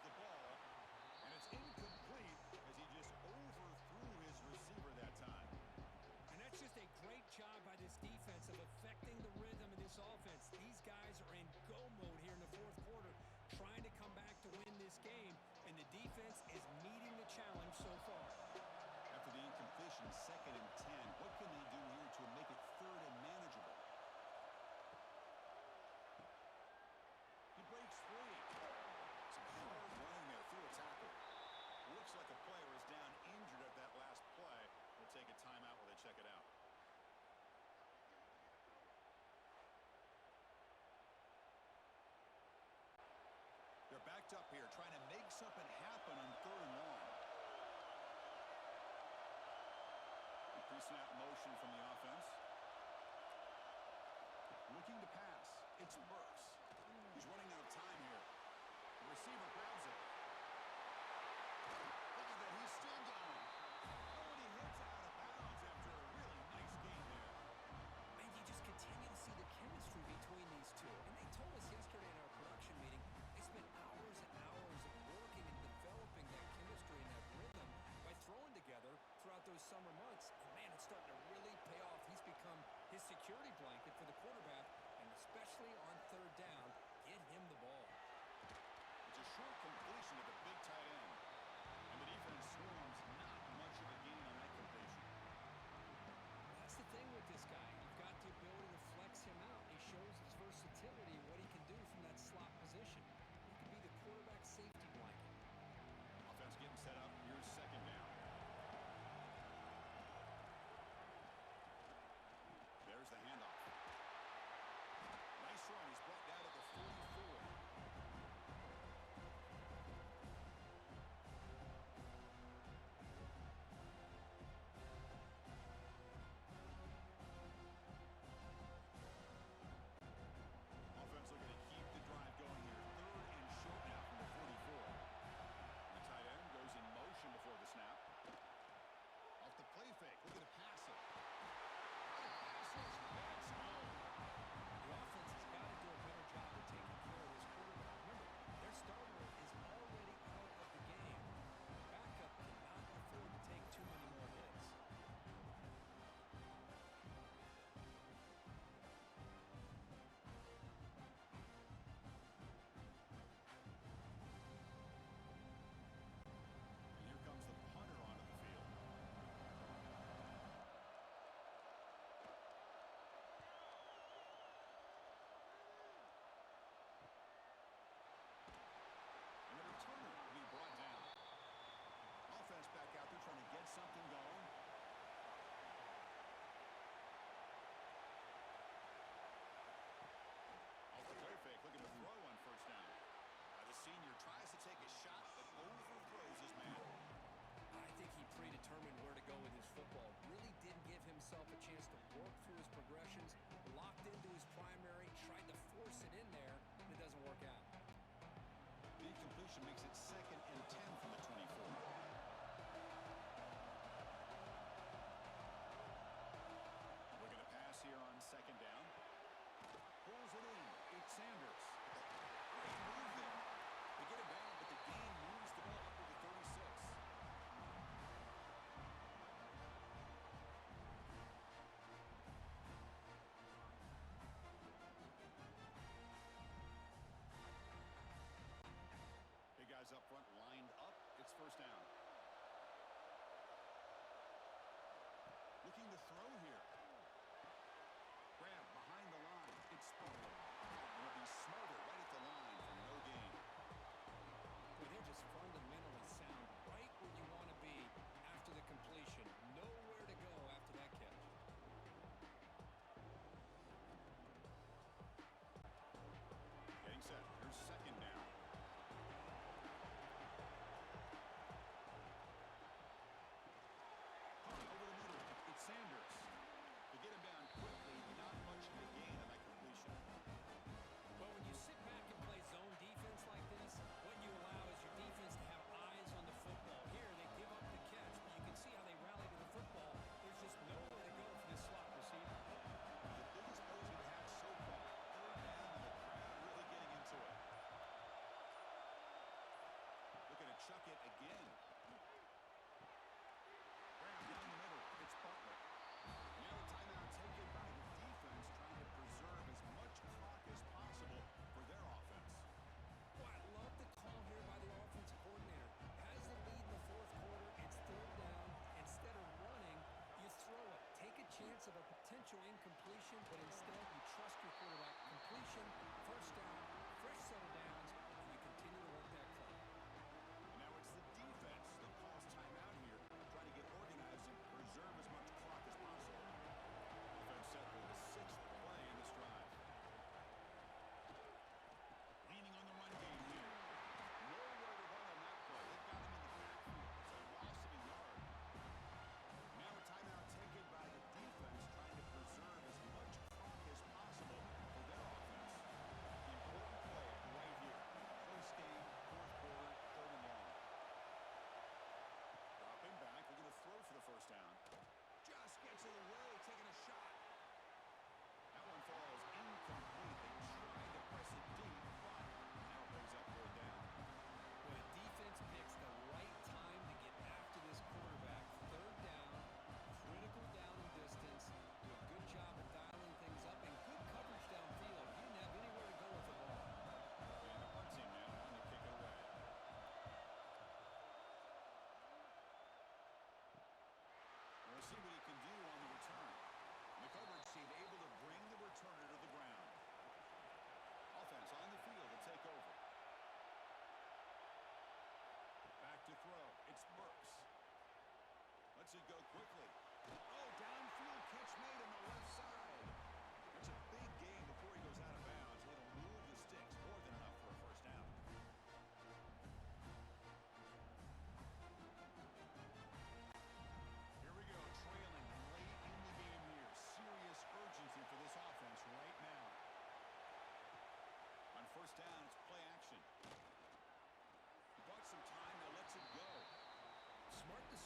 the ball, and it's incomplete as he just overthrew his receiver that time. And that's just a great job by this defense of affecting the rhythm of this offense. These guys are in go mode here in the fourth quarter, trying to come back to win this game, and the defense is meeting the challenge so far. After the incompletion, 2nd and 10, what can they do here to make it 3rd and manageable? He breaks free. Some hard running there through a tackle. Looks like a player is down injured at that last play. We'll take a timeout while they check it out. They're backed up here, trying to make something happen on 3rd and long. Pre-snap motion from the offense. Looking to pass. It's Burks. He's running out of time here. The receiver grabs it. Look at that. He's still going. Oh, and he hits out of bounds after a really nice game there. And you just continue to see the chemistry between these two. And they told us yesterday in our production meeting, they spent hours and hours of working and developing that chemistry and that rhythm by throwing together throughout those summer months. And man, it's starting to really pay off. He's become his security blanket for the quarterback, and especially on 3rd down, get him the ball. It's a short completion to the big tight end. And the defense swarms, not much of a gain on that completion. That's the thing with this guy. You've got the ability to flex him out. He shows his versatility and what he can do from that slot position. He can be the quarterback safety blanket. Offense getting set up. Here's 2nd down. There's the handoff. Nice run. He's brought down at the 44. Offense looking to keep the drive going here. 3rd and short now from the 44. The tight end goes in motion before the snap. Off the play fake. Looking to pass it. The offense has got to do a better job of taking care of his quarterback. Remember, their starter is already out of the game. Backup cannot afford to take too many more hits. And here comes the punter onto the field. And the returner will be brought down. Offense back out there trying to get something going. Off the play fake, looking to throw on 1st down. The senior tries to take a shot, but overthrows his man. I think he predetermined where to go with his football. Really didn't give himself a chance to work through his progressions. Locked into his primary, tried to force it in there, and it doesn't work out. The incompletion makes it 2nd and 10 from the 24. Looking to pass here on 2nd down. Pulls it in. It's Sanders. Great move there. They get it down, but the game moves the ball up to the 36.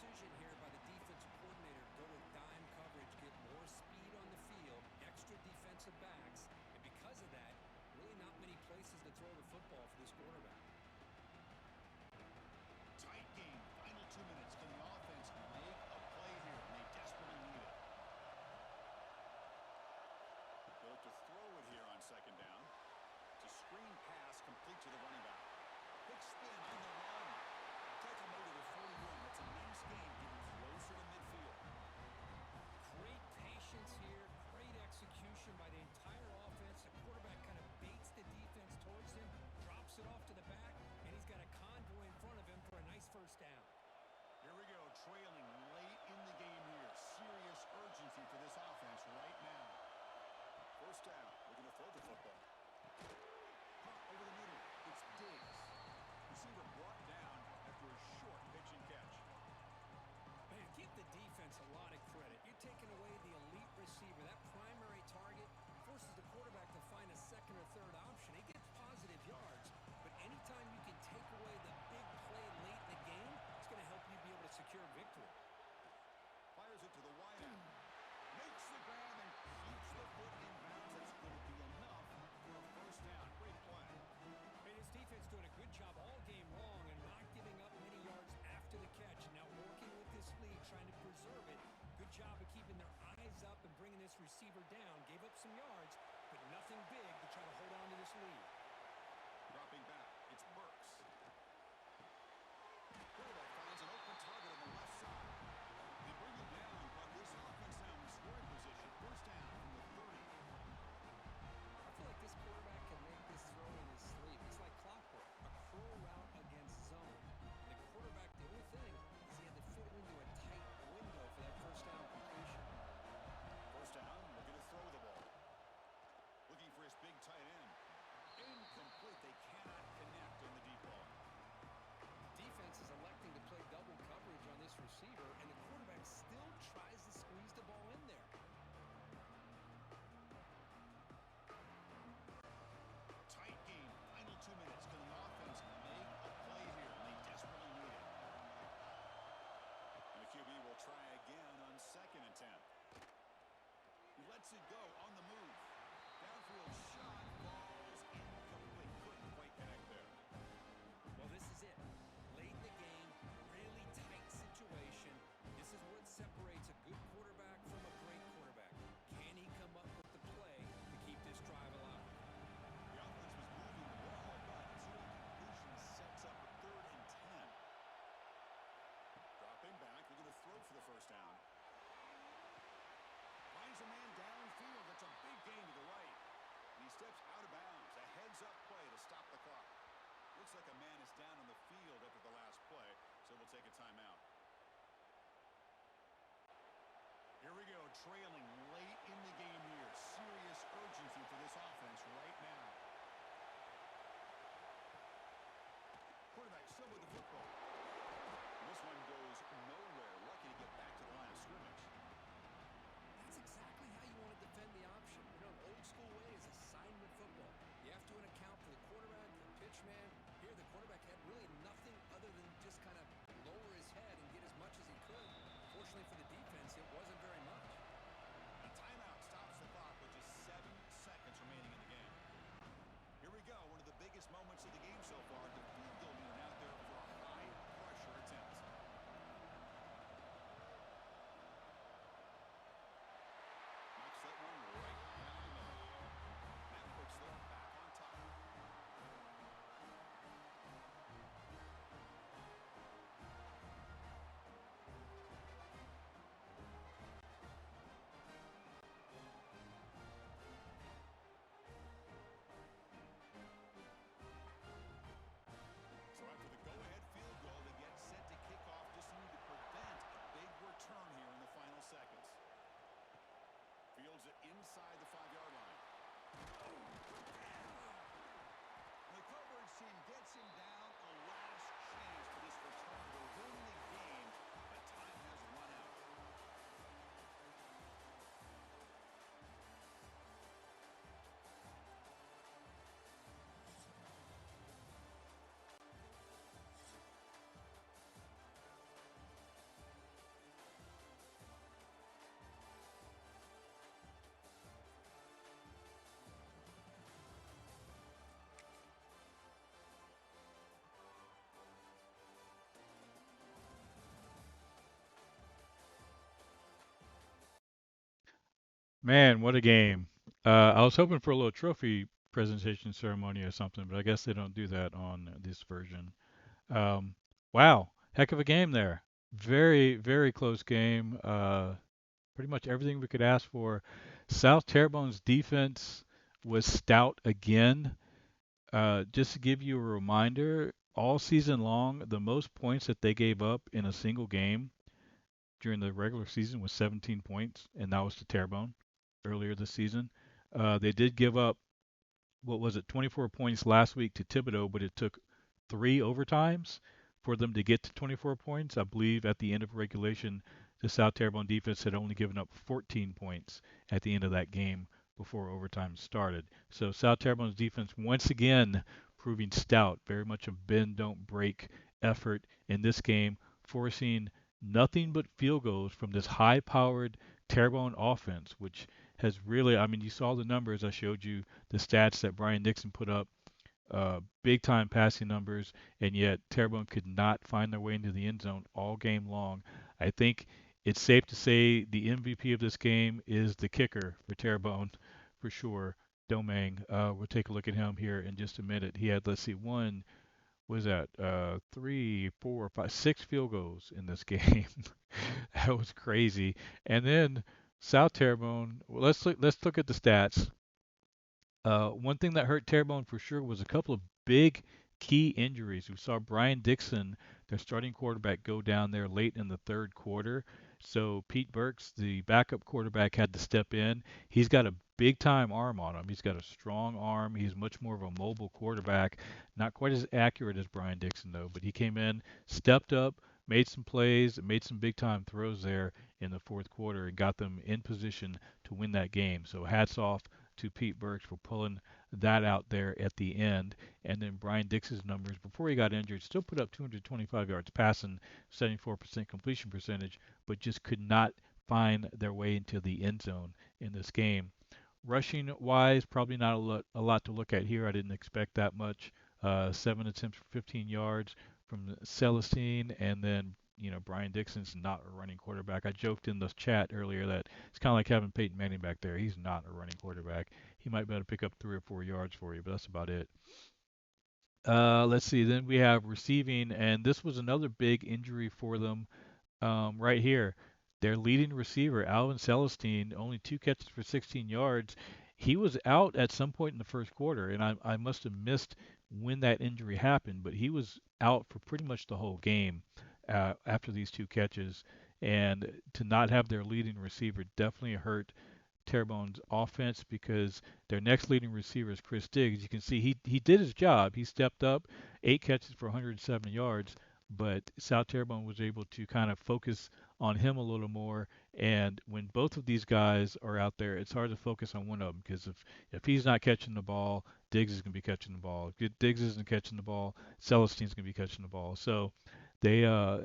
decision here by the defensive coordinator to go with dime coverage, get more speed on the field, extra defensive backs, and because of that, really not many places to throw the football for this quarterback. Tight game. Final 2 minutes. Can the offense make a play here? And they desperately need it. They look to throw it here on second down. It's a screen pass complete to the running back. Big spin on the run. Take him over to the 41. That's a nice game, getting closer to midfield. Great patience here, great execution by the entire offense. The quarterback kind of baits the defense towards him, drops it off to the back, and he's got a convoy in front of him for a nice first down. Here we go, trailing late in the game here. Serious urgency for this offense right now. First down, looking to throw the football. Pop over the middle. It's Diggs. Receiver brought down after a short pitch and catch. Man, give the defense a lot of credit. You're taking away the elite receiver. That primary target forces the quarterback to find a second or third option. He gets positive yards, but anytime you can take away the big play late in the game, it's going to help you be able to secure victory. Fires it to the wideout. Makes the grab and keeps the foot in bounds. That's going to be enough for a first down. Great play. And his defense doing a good job all game long and not giving up many yards after the catch. Now working with this lead, trying to preserve it. Good job of keeping their eyes up and bringing this receiver down. Gave up some yards, but nothing big to try to hold on to this lead. Dropping back, it's Burks. Quarterback finds an open target on the left side. They bring it down, but this offense now in scoring position. First down from the 30. I feel like this quarterback can make this throw in his sleep. It's like clockwork, a curl route against zone. And the quarterback, the only thing is he had to fit into a tight window for that first down completion. First down, looking to throw the ball. Looking for his big tight end. Incomplete. They cannot connect on the deep ball. Defense is electing to play double coverage on this receiver, and the quarterback still tries to squeeze the ball in there. Tight game. Final 2 minutes. Can the offense make a play here? And they desperately need it. And the QB will try again on 2nd and 10. He lets it go on the move. Downfield shot falls incomplete. Couldn't quite connect there. Well, this is it. Late in the game, really tight situation. This is what separates a good quarterback from a great quarterback. Can he come up with the play to keep this drive alive? The offense was moving well, but zero completion sets up a 3rd and 10. Dropping back, they're going to throw for the first down. Finds a man downfield. That's a big gain to the right. And he steps out of bounds. A heads-up play to stop the clock. Looks like a man is down on the field after the last play, so we'll take a timeout. Here we go, trailing late in the game here. Serious urgency for this offense right now. Quarterback still with the football. This one goes nowhere. Lucky to get back to the line of scrimmage. That's exactly how you want to defend the option. You know, an old-school way is assignment football. You have to account for the quarterback, the pitch man. Here, the quarterback had really nothing other than just kind of lower his head and get as much as he could. Fortunately for the defense, it wasn't very much. A timeout stops the clock with just 7 seconds remaining in the game. Here we go, one of the biggest moments of the game so far. The field goal unit out there for a high-pressure attempt. Knocks that one right down the middle. That puts them back on top. Man, what a game. I was hoping for a little trophy presentation ceremony or something, but I guess they don't do that on this version. Um, wow, heck of a game there. Very, very close game. Pretty much everything we could ask for. South Terrebonne's defense was stout again. Just to give you a reminder, all season long, the most points that they gave up in a single game during the regular season was 17 points, and that was to Terrebonne earlier this season. They did give up, what was it, 24 points last week to Thibodeau, but it took three overtimes for them to get to 24 points. I believe at the end of regulation, the South Terrebonne defense had only given up 14 points at the end of that game before overtime started. So South Terrebonne's defense once again proving stout, very much a bend don't break effort in this game, forcing nothing but field goals from this high-powered Terrebonne offense, which has really, I mean, you saw the numbers I showed you, the stats that Brian Dixon put up, big time passing numbers, and yet Terrebonne could not find their way into the end zone all game long. I think it's safe to say the MVP of this game is the kicker for Terrebonne, for sure. Domingue. We'll take a look at him here in just a minute. He had, let's see, one, was that three, four, five, six field goals in this game. That was crazy. And then South Terrebonne. Well, let's look at the stats. One thing that hurt Terrebonne for sure was a couple of big key injuries. We saw Brian Dixon, their starting quarterback, go down there late in the third quarter. So Pete Burks, the backup quarterback, had to step in. He's got a big time arm on him. He's got a strong arm. He's much more of a mobile quarterback. Not quite as accurate as Brian Dixon, though, but he came in, stepped up, made some plays, made some big time throws there in the fourth quarter, and got them in position to win that game. So hats off to Pete Burks for pulling that out there at the end. And then Brian Dix's numbers before he got injured still put up 225 yards passing, 74% completion percentage, but just could not find their way into the end zone in this game. Rushing wise, probably not a lot to look at here. I didn't expect that much. 7 attempts for 15 yards from Celestine, and then Brian Dixon's not a running quarterback. I joked in the chat earlier that it's kind of like having Peyton Manning back there. He's not a running quarterback. He might be able to pick up 3 or 4 yards for you, but that's about it. Let's see. Then we have receiving, and this was another big injury for them right here. Their leading receiver, Alvin Celestine, only 2 catches for 16 yards. He was out at some point in the first quarter, and I must have missed when that injury happened, but he was out for pretty much the whole game after these 2 catches. And to not have their leading receiver definitely hurt Terrebonne's offense because their next leading receiver is Chris Diggs. You can see he did his job. He stepped up, 8 catches for 107 yards, but South Terrebonne was able to kind of focus on him a little more. And when both of these guys are out there, it's hard to focus on one of them because if he's not catching the ball, Diggs is going to be catching the ball. If Diggs isn't catching the ball, Celestine's going to be catching the ball. So they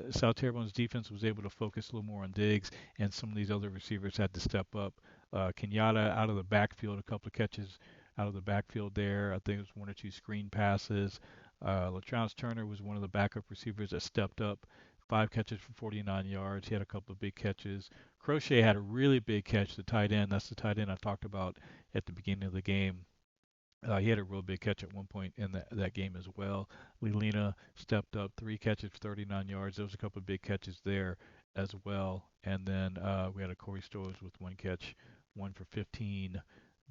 South Terrebonne's defense was able to focus a little more on Diggs, and some of these other receivers had to step up. Kenyatta out of the backfield, a couple of catches out of the backfield there. I think it was one or two screen passes. Latrance Turner was one of the backup receivers that stepped up. 5 catches for 49 yards. He had a couple of big catches. Crochet had a really big catch, the tight end. That's the tight end I talked about at the beginning of the game. He had a real big catch at one point in that game as well. Lelina stepped up, 3 catches for 39 yards. There was a couple of big catches there as well. And then we had a Corey Stowers with 1 catch, 1 for 15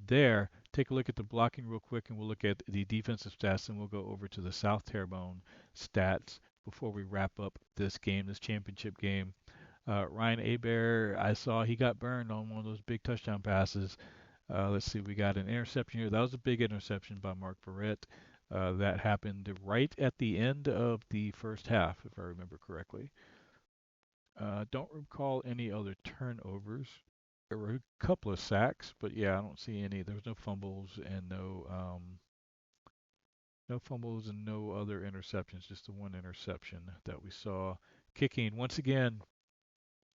there. Take a look at the blocking real quick, and we'll look at the defensive stats, and we'll go over to the South Terrebonne stats before we wrap up this game, this championship game. Ryan Abear, I saw he got burned on one of those big touchdown passes. Let's see, we got an interception here. That was a big interception by Mark Verrett. That happened right at the end of the first half, if I remember correctly. Don't recall any other turnovers. There were a couple of sacks, but yeah, I don't see any. There was no fumbles and no fumbles and no other interceptions. Just the one interception that we saw. Kicking once again,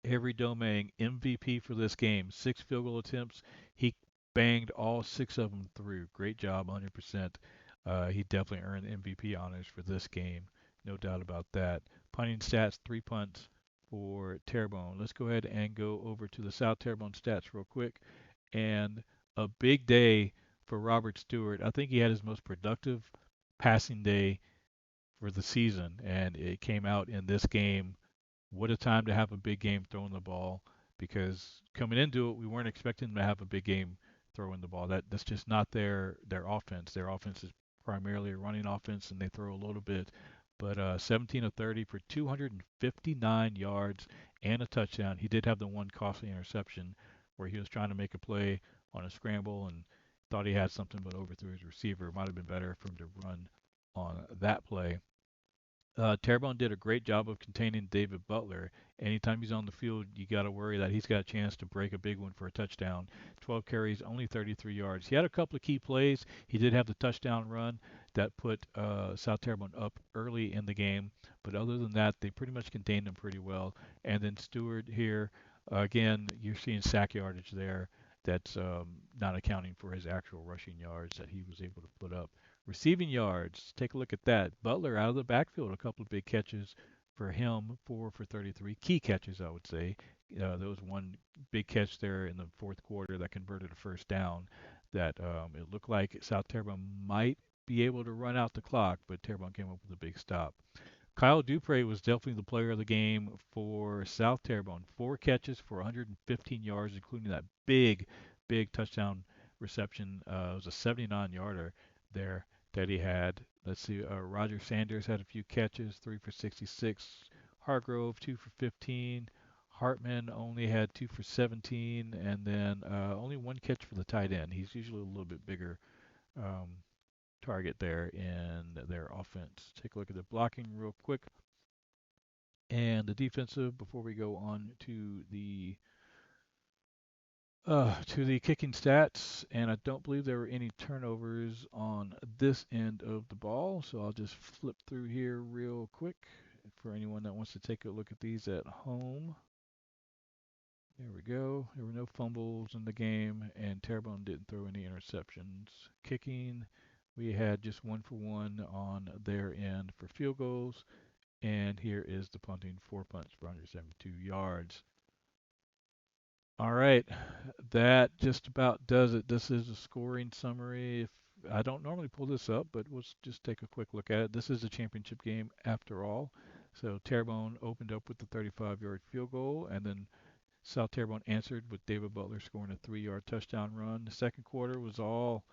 Avery Domingue, MVP for this game. 6 field goal attempts. He banged all 6 of them through. Great job, 100%. He definitely earned MVP honors for this game. No doubt about that. Punting stats, 3 punts for Terrebonne. Let's go ahead and go over to the South Terrebonne stats real quick. and a big day for Robert Stewart. I think he had his most productive passing day for the season, and it came out in this game. What a time to have a big game throwing the ball, because coming into it, we weren't expecting them to have a big game throwing the ball. That's just not their offense. Their offense is primarily a running offense, and they throw a little bit. But 17 of 30 for 259 yards and a touchdown. He did have the one costly interception where he was trying to make a play on a scramble and thought he had something, but overthrew his receiver. It might have been better for him to run on that play. Terrebonne did a great job of containing David Butler. Anytime he's on the field, you got to worry that he's got a chance to break a big one for a touchdown. 12 carries, only 33 yards. He had a couple of key plays. He did have the touchdown run that put South Terrebonne up early in the game, but other than that, they pretty much contained him pretty well. And then Stewart here, again, you're seeing sack yardage there. That's not accounting for his actual rushing yards that he was able to put up. Receiving yards, take a look at that. Butler out of the backfield, a couple of big catches for him, 4 for 33. Key catches, I would say. There was one big catch there in the fourth quarter that converted a first down that it looked like South Terrebonne might be able to run out the clock, but Terrebonne came up with a big stop. Kyle Dupre was definitely the player of the game for South Terrebonne. 4 catches for 115 yards, including that big touchdown reception. It was a 79-yarder there that he had. Let's see, Roger Sanders had a few catches, 3 for 66. Hargrove, 2 for 15. Hartman only had 2 for 17, and then only one catch for the tight end. He's usually a little bit bigger um, target there in their offense. Take a look at the blocking real quick and the defensive before we go on to the kicking stats. And I don't believe there were any turnovers on this end of the ball, so I'll just flip through here real quick for anyone that wants to take a look at these at home. There we go. There were no fumbles in the game, and Terrebonne didn't throw any interceptions. Kicking, we had just 1 for 1 on their end for field goals. And here is the punting, 4 punts for 172 yards. All right, that just about does it. This is a scoring summary. If I don't normally pull this up, but let's just take a quick look at it. This is a championship game after all. So Terrebonne opened up with the 35-yard field goal, and then South Terrebonne answered with David Butler scoring a 3-yard touchdown run. The second quarter was all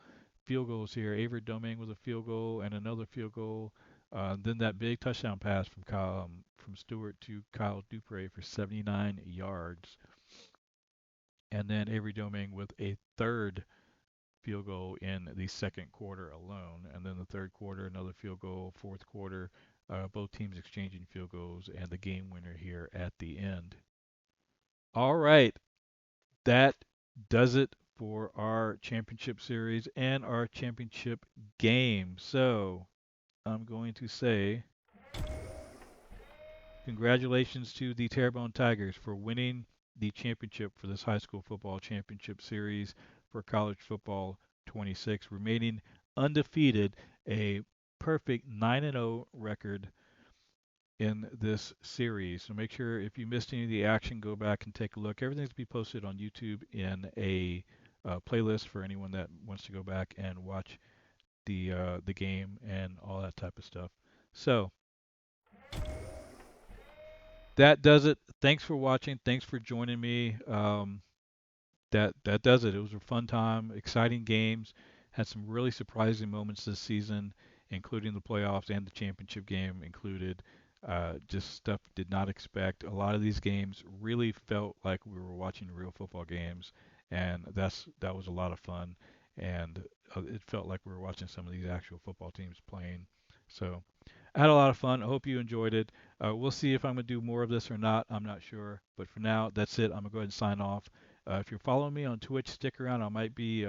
field goals here. Avery Domingue with a field goal and another field goal. Then that big touchdown pass from Stewart to Kyle Dupre for 79 yards. And then Avery Domingue with a third field goal in the second quarter alone. And then the third quarter, another field goal. Fourth quarter, both teams exchanging field goals, and the game winner here at the end. All right, that does it for our championship series and our championship game. So I'm going to say congratulations to the Terrebonne Tigers for winning the championship for this high school football championship series for college football 26, remaining undefeated, a perfect 9-0 record in this series. So make sure if you missed any of the action, go back and take a look. Everything's to be posted on YouTube in a playlist for anyone that wants to go back and watch the game and all that type of stuff. So that does it. Thanks for watching. Thanks for joining me. That does it. It was a fun time, exciting games. Had some really surprising moments this season, including the playoffs and the championship game included. Just stuff did not expect. A lot of these games really felt like we were watching real football games, and that was a lot of fun. And it felt like we were watching some of these actual football teams playing. So I had a lot of fun. I hope you enjoyed it. We'll see if I'm going to do more of this or not. I'm not sure. But for now, that's it. I'm going to go ahead and sign off. If you're following me on Twitch, stick around. I might be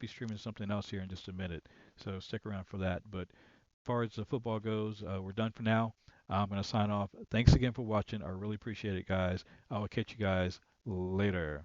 streaming something else here in just a minute. So stick around for that. But as far as the football goes, we're done for now. I'm going to sign off. Thanks again for watching. I really appreciate it, guys. I will catch you guys later.